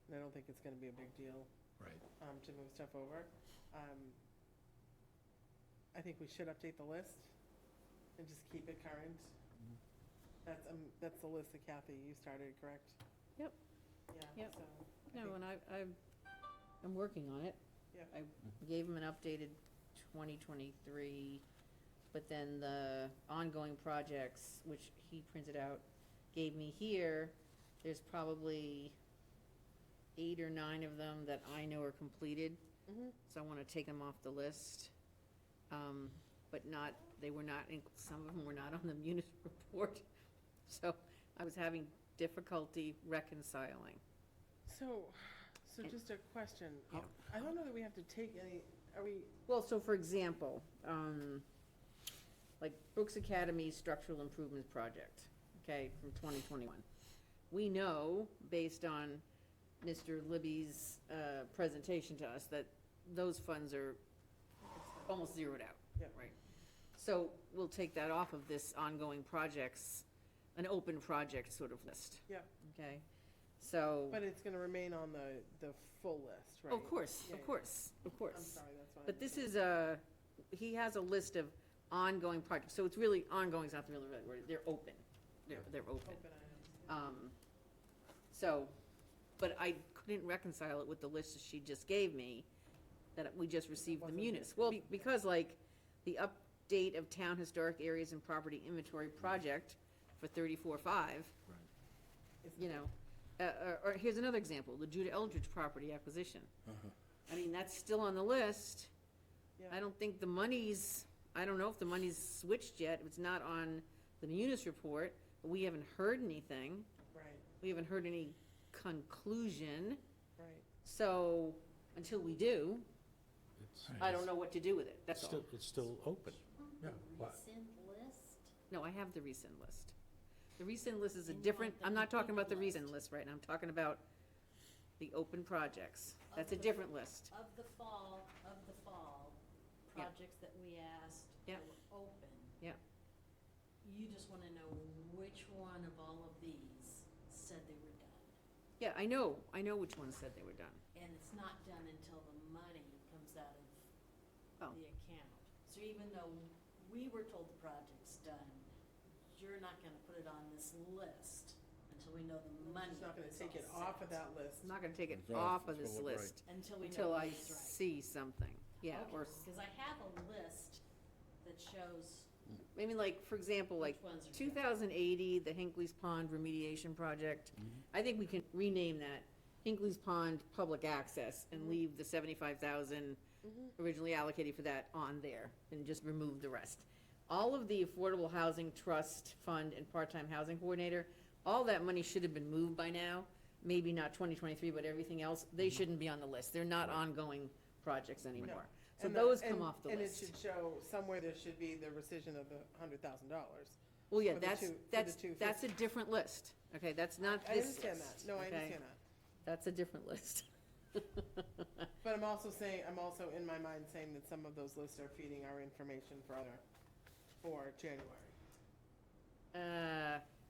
And I don't think it's gonna be a big deal, Right. to move stuff over. I think we should update the list and just keep it current. That's the list that Kathy, you started, correct? Yep. Yeah, Yep. so. No, and I'm working on it. Yeah. I gave him an updated 2023, but then the ongoing projects, which he printed out, gave me here, there's probably 8 or 9 of them that I know are completed. Mhm. So I want to take them off the list. But some of them were not on the munis report. So I was having difficulty reconciling. So just a question. Yeah. I don't know that we have to take any, are we, Well, so for example, like Brooks Academy Structural Improvements Project, okay, from 2021. We know, based on Mr. Libby's presentation to us, that those funds are almost zeroed out. Yeah. Right. So we'll take that off of this ongoing projects, an open project sort of list, yeah, okay? So, but it's gonna remain on the full list, right? of course, Yeah, of yeah. course, of course. I'm sorry, that's why. But this is he has a list of ongoing projects, so it's really, ongoing is not really the right word, they're open. They're open. Open items. So, but I couldn't reconcile it with the list that she just gave me, that we just received the Wasn't munis. it? Well, because like, the update of town historic areas and property inventory project for 34.5, you know, or here's another example, the Judah Eldridge property acquisition. I mean, that's still on the list. Yeah. I don't think the money's, I don't know if the money's switched yet, it's not on the munis report, but we haven't heard anything. Right, We haven't heard any conclusion, right. so until we do, I don't know what to do with it, that's all. It's still open. Yeah, well- Rescind list? No, I have the rescind list. The rescind list is a And you different, want the I'm not talking about the complete rescind list right now, I'm talking about the open projects. That's a Of the- different list. Of the fall, Yeah. projects that we asked Yeah. were open. Yeah. You just wanna know which one of all of these said they were done. Yeah, I know which ones said they were done. And it's not done until the money comes out Oh. of the account. So even though we were told the project's done, you're not gonna put it on this list until we know the money Just not gonna is take all it off of set. that list. I'm not gonna take it It's off off of this until it- right. list Until we know until the I money's right. see something. Yeah, Okay, or, Cause I have a list that shows I mean, like, for example, like, which ones are done. 2080, the Hinckley's Pond remediation project. I think we can rename that Hinckley's Pond Public Access and leave the 75,000 originally allocated for that on there and just remove the rest. All of the Affordable Housing Trust Fund and Part-Time Housing Coordinator, all that money should have been moved by now. Maybe not 2023, but everything else, they shouldn't be on the list. They're not ongoing projects anymore. So And those come off the And it list. should show, somewhere there should be the rescission of the $100,000. Well, yeah, for the that's, two- for the that's, 250. that's a different list, okay, that's not I this understand list, that, no, I okay? understand that. That's a different list. But I'm also in my mind saying that some of those lists are feeding our information for January.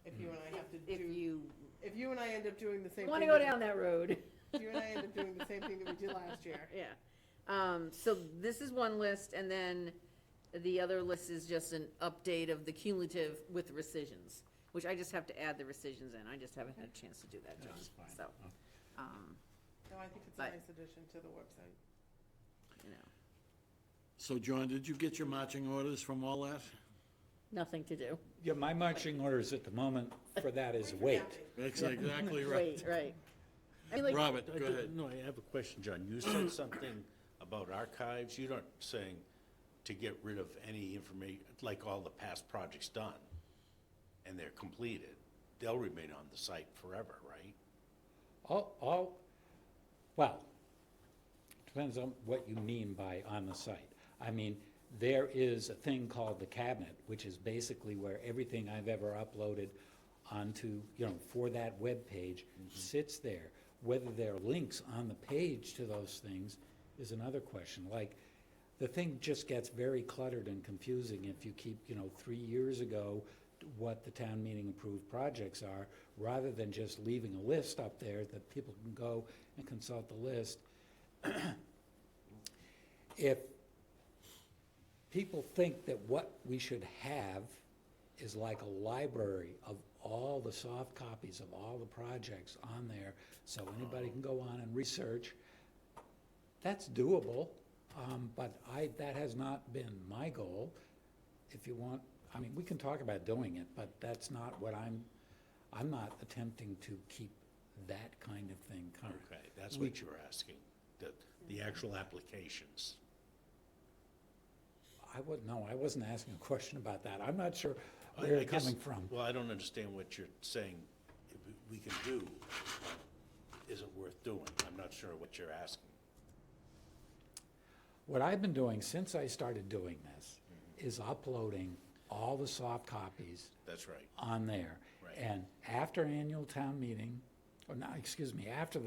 If you and I have to If do, you if you and I end up doing the same thing. wanna go down that road. If you and I end up doing the same thing that we did last year. Yeah, so this is one list, and then the other list is just an update of the cumulative with rescissions, which I just have to add the rescissions in, I just haven't had a chance to do that, John, That's fine. so, No, I think it's a But- nice addition to the website. you know, So, John, did you get your marching orders from all that? nothing to do. Yeah, my marching orders at the moment for that is wait. That's exactly right. Right. I mean, like, Robert, go ahead. No, I have a question, John. You said something about archives. You're not saying to get rid of any information, like all the past projects done, and they're completed. They'll remain on the site forever, right? Well, depends on what you mean by on the site. I mean, there is a thing called the cabinet, which is basically where everything I've ever uploaded onto, for that web page sits there. Whether there are links on the page to those things is another question. Like, the thing just gets very cluttered and confusing if you keep, 3 years ago, what the town meeting approved projects are, rather than just leaving a list up there that people can go and consult the list. If people think that what we should have is like a library of all the soft copies of all the projects on there, so anybody can go on and research, that's doable, but that has not been my goal. If you want, we can talk about doing it, but that's not what I'm not attempting to keep that kind of thing current. Okay, that's what you're asking, the actual applications. I wasn't asking a question about that. I'm not sure I where you're guess- coming from. Well, I don't understand what you're saying we can do, but isn't worth doing. I'm not sure what you're asking. What I've been doing since I started doing this is uploading all the soft copies That's right. on there. Right. And after annual town meeting, after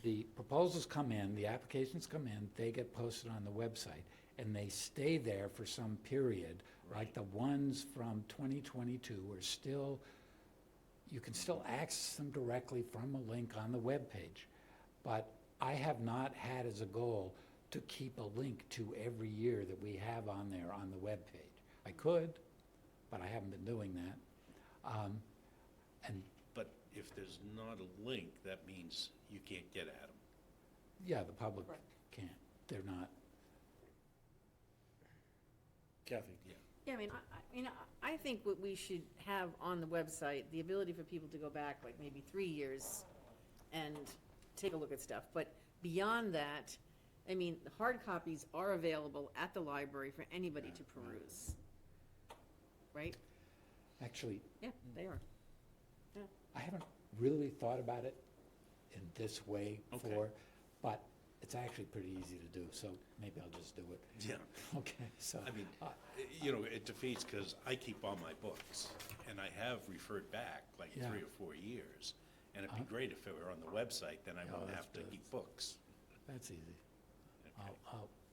the proposals come in, the applications come in, they get posted on the website, and they stay there for some period. Like the ones from 2022 are still, you can still access them directly from a link on the webpage. But I have not had as a goal to keep a link to every year that we have on there on the webpage. I could, but I haven't been doing that. And But if there's not a link, that means you can't get at them. yeah, the public can't, they're not. Kathy? Yeah, I think what we should have on the website, the ability for people to go back like maybe 3 years and take a look at stuff. But beyond that, the hard copies are available at the library for anybody to peruse. Right? Actually, Yeah, they are. I haven't really thought about it in this way Okay. before, but it's actually pretty easy to do, so maybe I'll just do it. Yeah. Okay, so. It defeats, because I keep all my books, and I have referred back like Yeah. 3 or 4 years. And it'd be great if it were on the website, then I wouldn't that's have to good. keep books. That's easy. Okay.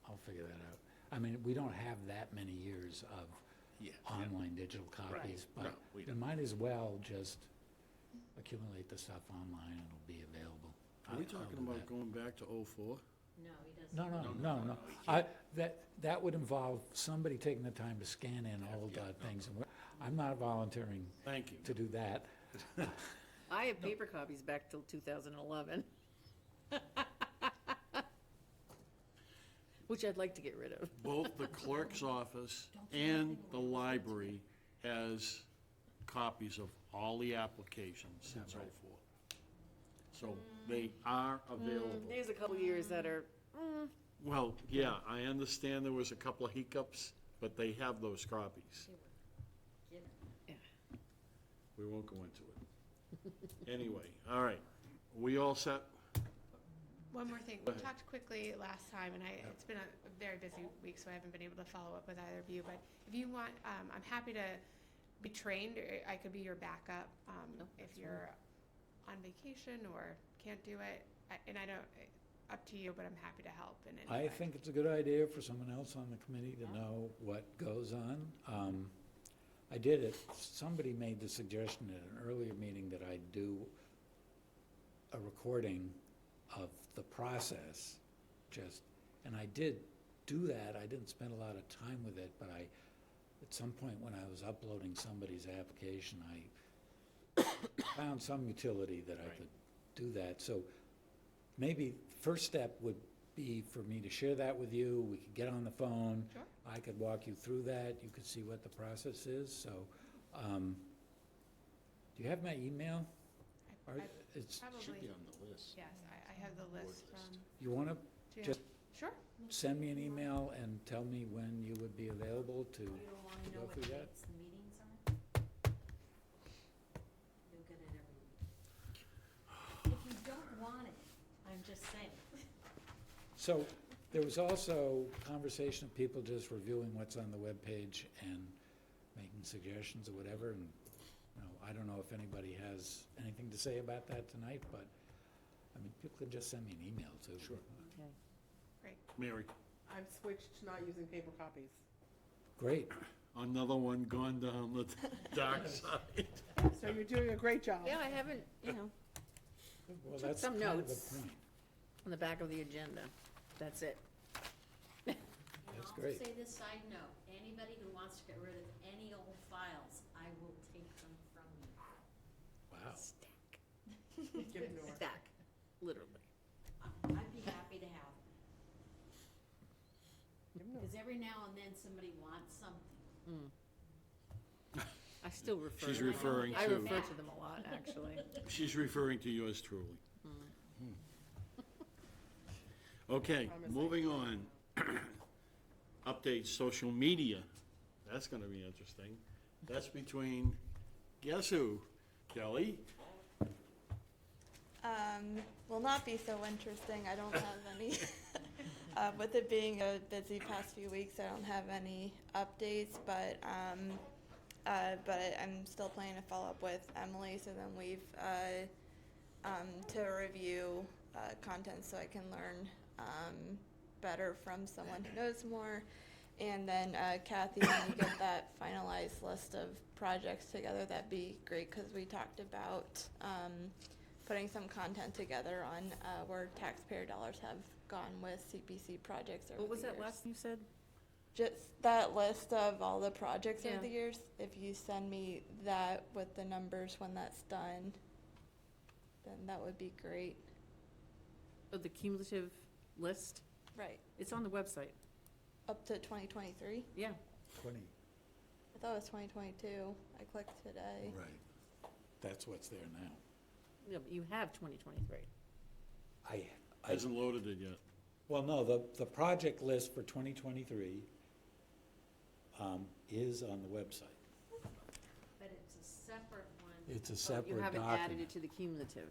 I'll figure that out. We don't have that many years of Yeah. online digital copies, No, but we we don't. might as well just accumulate the stuff online and it'll be available. Are we I'll talking do about that. going back to '04? No, he doesn't. No. That would involve somebody taking the time to scan in old things. And I'm not volunteering Thank you. to do that. I have paper copies back till 2011. Which I'd like to get rid of. Both the clerk's office and the library has copies of all the applications since '04. So they are available. There's a couple years that are, Well, yeah, I understand there was a couple of hiccups, but they have those copies. Given. We won't go into it. Anyway, all right. We all set? One more thing, Go we ahead. talked quickly last time, and it's been a very busy week, so I haven't been able to follow up with either of you, but if you want, I'm happy to be trained, or I could be your backup, if you're on vacation or can't do it, and I don't, up to you, but I'm happy to help in any way. I think it's a good idea for someone else on the committee to know what goes on. I did it, somebody made the suggestion at an earlier meeting that I do a recording of the process, and I did do that. I didn't spend a lot of time with it, but at some point when I was uploading somebody's application, I found some utility that I Right. could do that. So maybe first step would be for me to share that with you. We could get on the phone. Sure. I could walk you through that. You could see what the process is. So, do you have my email? Or I it's, Should be Probably, on the list. yes, I have the list list. from, you want to do you Just- have- sure, send me an email and tell me when you would be available to, You don't wanna know go what through that? dates the meetings are? You'll get it every week. If you don't want it, I'm just saying. So there was also conversation of people just reviewing what's on the webpage and making suggestions or whatever. And I don't know if anybody has anything to say about that tonight, but people can just send me an email too. Sure. okay. great. Mary, I've switched to not using paper copies. Great. another one gone down the dark side. So you're doing a great job. Yeah, I haven't, you know, Well, Took that's some kind of the notes. point. on the back of the agenda. That's it. And That's I'll great. also say this side note, anybody who wants to get rid of any old files, I will take them from you. Wow. Give them to her. Stack, literally. I'd be happy to have them. Give them to her. Because every now and then somebody wants something. I still refer. She's to them. referring I to- refer to them a lot, actually. She's referring to yours truly. Okay, moving on. Update social media. That's gonna be interesting. That's between, guess who? Kelly? Will not be so interesting. I don't have any, with it being a busy past few weeks, I don't have any updates, but I'm still planning to follow up with Emily, so then we've, to review, content so I can learn, better from someone who knows more. And then, Kathy, when you get that finalized list of projects together, that'd be great, cause we talked about, putting some content together on, where taxpayer dollars have gone with CPC projects over the years. What was that last you said? Just that list of all the projects over Yeah. the years, if you send me that with the numbers when that's done, then that would be great. Oh, the cumulative list? Right, It's on the website. up to 2023? Yeah. 20, I thought it was 2022. I clicked today. right. That's what's there now. Yeah, but you have 2023. I, Hasn't loaded it yet. well, no, the project list for 2023 is on the website. But it's a separate one. It's a You separate haven't added document. it to the cumulative.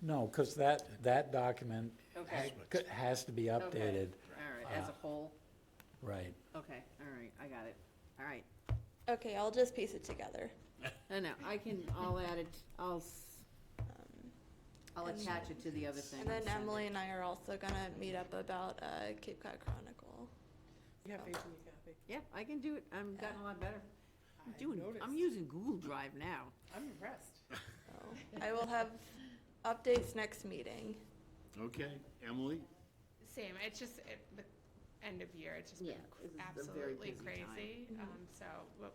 No, because that document Okay. has to be updated. All right, as a whole? Right. Okay, all right, I got it. All right. Okay, I'll just piece it together. No, I'll add it, I'll And- attach it to the other thing. And then send it. Emily and I are also gonna meet up about Cape Cod Chronicle. You have faith in me, Kathy. Yeah, I can do it. I'm gotten a lot better. I'm noticed. using Google Drive now. I'm impressed. So I will have updates next meeting. Okay, Emily? Same, it's just, the end of year, it's just Yeah, been this is a very absolutely busy crazy, so, but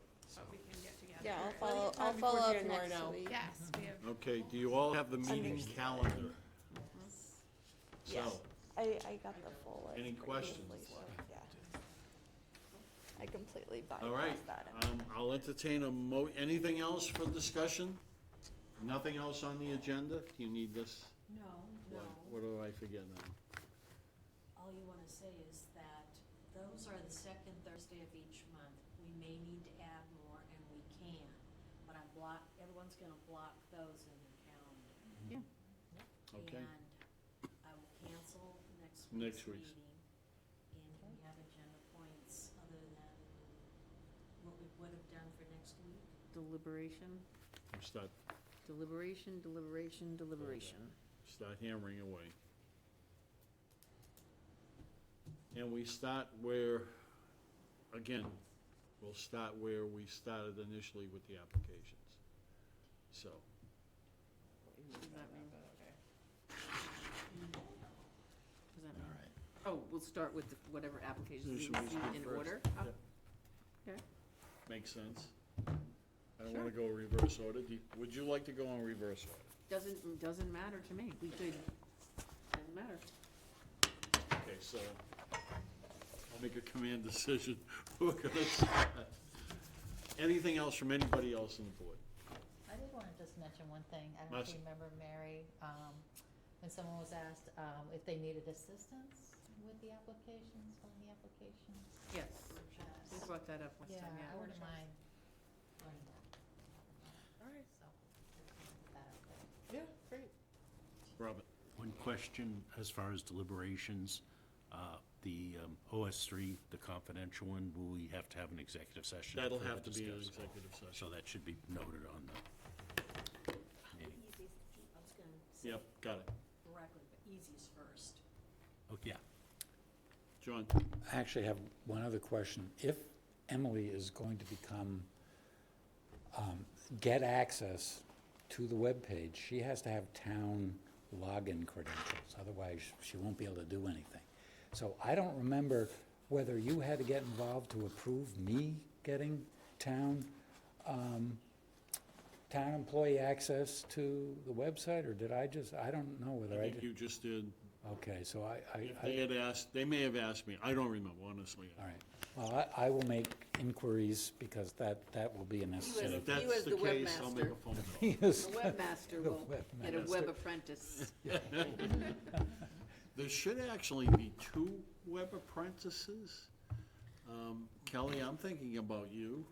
we can get together. Yeah, I'll and- follow time before up January next now. week. Yes, we have, Okay, do you all have the meeting Understood. calendar? Yes. So, I got the full list. Any pretty questions? easily, so, yeah. I completely all right, bypassed that. I'll entertain anything else for discussion? Nothing else on the agenda? Do you need this? No, What- no. What do I forget now? All you want to say is that those are the second Thursday of each month. We may need to add more, and we can, but everyone's going to block those in their calendar. Yeah. Okay. And I will cancel next Next week's week's. meeting. And if we have agenda points other than what we would have done for next week, Deliberation, We start start hammering away. And we start where, again, we'll start where we started initially with the applications. So, What does that mean? What does that mean? all right. Oh, we'll start with whatever applications we Should we receive do in first? order? Yep. Okay. Makes sense. I don't wanna go reverse order. Would you like to go on reverse order? Doesn't matter to me. We could, doesn't matter. Okay, so I'll make a command decision. We're gonna start. Anything else from anybody else on the board? I did want to just mention one thing. I don't know if Marcy. you remember, Mary, when someone was asked if they needed assistance with the applications, filling the applications. Yes. We brought that up last Yeah, time, I wouldn't mind learning that. All right. So, just put that out there. Yeah, great. Robert? One question as far as deliberations, the OS3, the confidential one, will we have to have an executive session? That'll further have to be an discuss? executive session. So that should be noted on the meeting. easiest, I was going to say Yep, got it. correctly, but easiest first. Oh, yeah. John? I actually have one other question. If Emily is going to become, get access to the webpage, she has to have town login credentials, otherwise she won't be able to do anything. So I don't remember whether you had to get involved to approve me getting town employee access to the website, or did I just, I don't know whether I I think did. you just did. Okay, so If they had asked, they may have asked me. I don't remember, honestly. all right. Well, I will make inquiries because that will be a necessary. If You that's as the the case, I'll make a webmaster. phone call. Yes. The webmaster will get a webmaster. web apprentice. There should actually be 2 web apprentices. Kelly, I'm thinking about you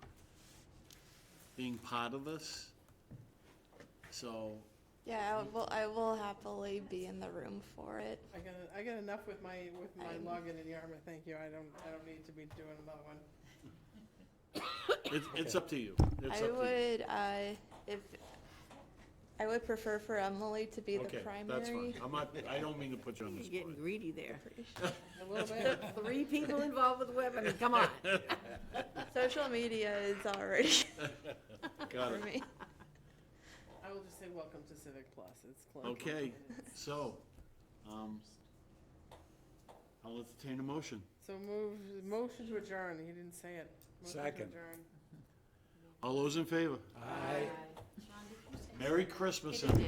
being part of this. So, Yeah, I will happily be in the room for it. I got enough with my login in Yarmouth, thank you. I don't need to be doing another one. it's up to you. It's I up to you. would, if, I would prefer for Emily to be the Okay, primary. that's fine. I don't mean to put you on the You're getting spot. greedy there. A little bit. 3 people involved with the web, I mean, come on. Social media is already Got for it. me. I will just say welcome to Civic Plus, it's close. Okay, so, I'll entertain a motion. So motion to adjourn, he didn't say it. Motion to Second. adjourn. All those in favor? Aye. John, did you say? Merry Christmas, He didn't